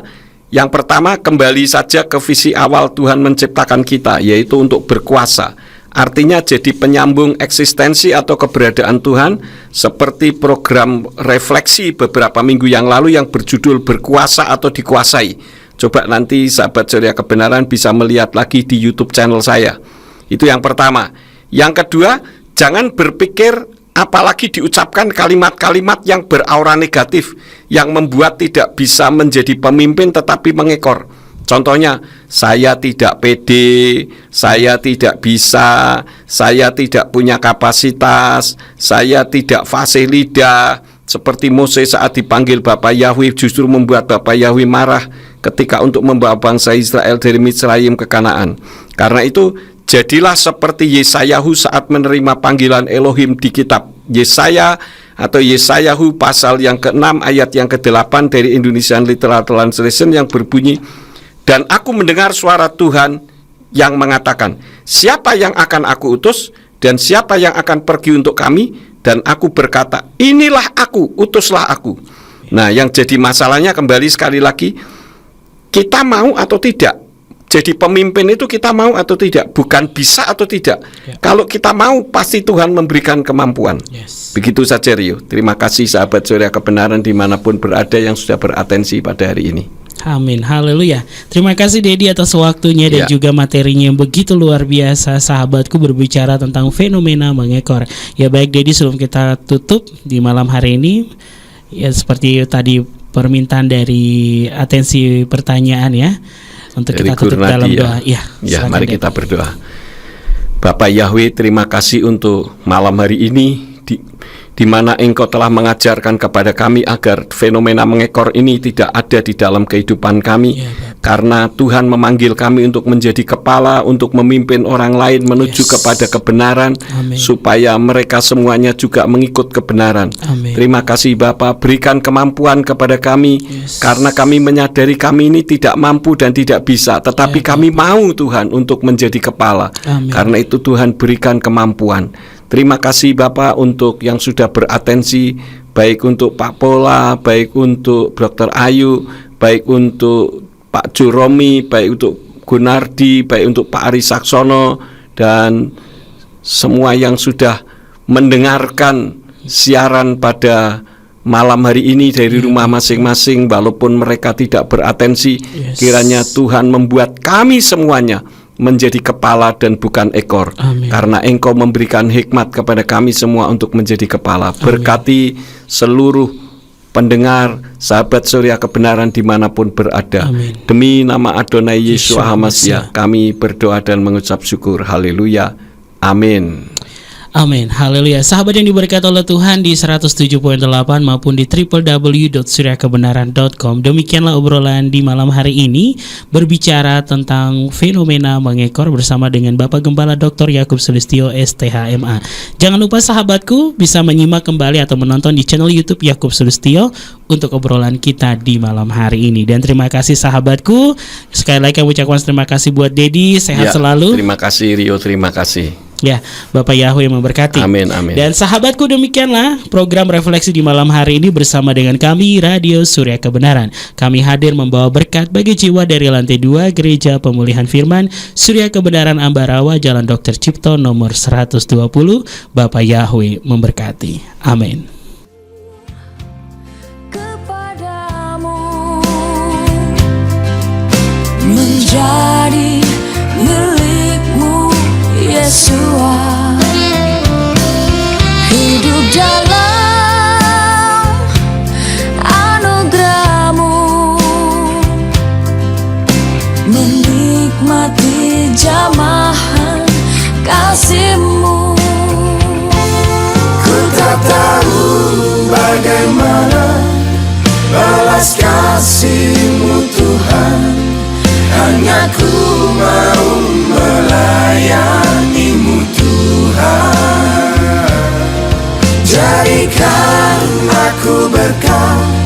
yang pertama, kembali saja ke visi awal Tuhan menciptakan kita, yaitu untuk berkuasa. Artinya jadi penyambung eksistensi atau keberadaan Tuhan, seperti program refleksi beberapa minggu yang lalu yang berjudul Berkuasa atau Dikuasai. Coba nanti sahabat Surya Kebenaran bisa melihat lagi di YouTube channel saya. Itu yang pertama. Yang kedua, jangan berpikir apalagi diucapkan kalimat-kalimat yang beraura negatif, yang membuat tidak bisa menjadi pemimpin tetapi mengekor. Contohnya, saya tidak pede, saya tidak bisa, saya tidak punya kapasitas, saya tidak fasih lidah. Seperti Moses saat dipanggil Bapak Yahweh, justru membuat Bapak Yahweh marah ketika untuk membawa bangsa Israel dari Mitsraim ke Kanaan. Karena itu, jadilah seperti Yesayahu saat menerima panggilan Elohim di kitab Yesaya atau Yesayahu pasal yang ke-6 ayat yang ke-8 dari Indonesian Literal Translation yang berbunyi, dan aku mendengar suara Tuhan yang mengatakan, siapa yang akan aku utus dan siapa yang akan pergi untuk kami? Dan aku berkata, inilah aku, utuslah aku. Nah, yang jadi masalahnya kembali sekali lagi, kita mau atau tidak? Jadi pemimpin itu kita mau atau tidak, bukan bisa atau tidak. Kalau kita mau, pasti Tuhan memberikan kemampuan. Begitu saja, Rio. Terima kasih sahabat Surya Kebenaran dimanapun berada yang sudah beratensi pada hari ini. Amin, haleluya. Terima kasih Dedi atas waktunya dan juga materinya yang begitu luar biasa. Sahabatku berbicara tentang fenomena mengekor. Ya baik Dedi, sebelum kita tutup di malam hari ini, ya seperti tadi permintaan dari atensi pertanyaan ya, untuk kita tutup dalam doa. Ya, mari kita berdoa. Bapak Yahweh, terima kasih untuk malam hari ini di mana Engkau telah mengajarkan kepada kami agar fenomena mengekor ini tidak ada di dalam kehidupan kami, karena Tuhan memanggil kami untuk menjadi kepala, untuk memimpin orang lain menuju kepada kebenaran. Supaya mereka semuanya juga mengikut kebenaran. Terima kasih Bapa, berikan kemampuan kepada kami, karena kami menyadari kami ini tidak mampu dan tidak bisa, tetapi kami mau Tuhan untuk menjadi kepala. Karena itu Tuhan berikan kemampuan. Terima kasih Bapak untuk yang sudah beratensi, baik untuk Pak Pola, baik untuk Dr. Ayu, baik untuk Pak Juromi, baik untuk Gunardi, baik untuk Pak Ari Saksono, dan semua yang sudah mendengarkan siaran pada malam hari ini dari rumah masing-masing, walaupun mereka tidak beratensi. Kiranya Tuhan membuat kami semuanya menjadi kepala dan bukan ekor. Karena Engkau memberikan hikmat kepada kami semua untuk menjadi kepala. Berkati seluruh pendengar sahabat Surya Kebenaran dimanapun berada. Demi nama Adonai Yeshua HaMashiach kami berdoa dan mengucap syukur. Haleluya. Amin. Amin, haleluya. Sahabat yang diberkati oleh Tuhan di 107.8 maupun di www.suryakebenaran.com. Demikianlah obrolan di malam hari ini, berbicara tentang fenomena mengekor bersama dengan Bapak Gembala Dr. Yakub Sulistyo STHMA. Jangan lupa sahabatku bisa menyimak kembali atau menonton di channel YouTube Yakub Sulistyo untuk obrolan kita di malam hari ini. Dan terima kasih sahabatku. Sekali lagi kami ucapkan terima kasih buat Dedi, sehat selalu. Terima kasih Rio, terima kasih. Ya, Bapak Yahweh memberkati. Amin, amin. Dan sahabatku, demikianlah program refleksi di malam hari ini bersama dengan kami Radio Surya Kebenaran. Kami hadir membawa berkat bagi jiwa dari lantai 2 Gereja Pemulihan Firman Surya Kebenaran Ambarawa, Jalan Dr. Cipto nomor 120. Bapak Yahweh memberkati. Amin. Kepadamu menjadi milikmu Yesua, hidup dalam anugerah-Mu, menikmati jamahan kasih-Mu. Ku tak tahu bagaimana balas kasih-Mu Tuhan, hanya ku mau melayani-Mu Tuhan. Jadikan aku berkat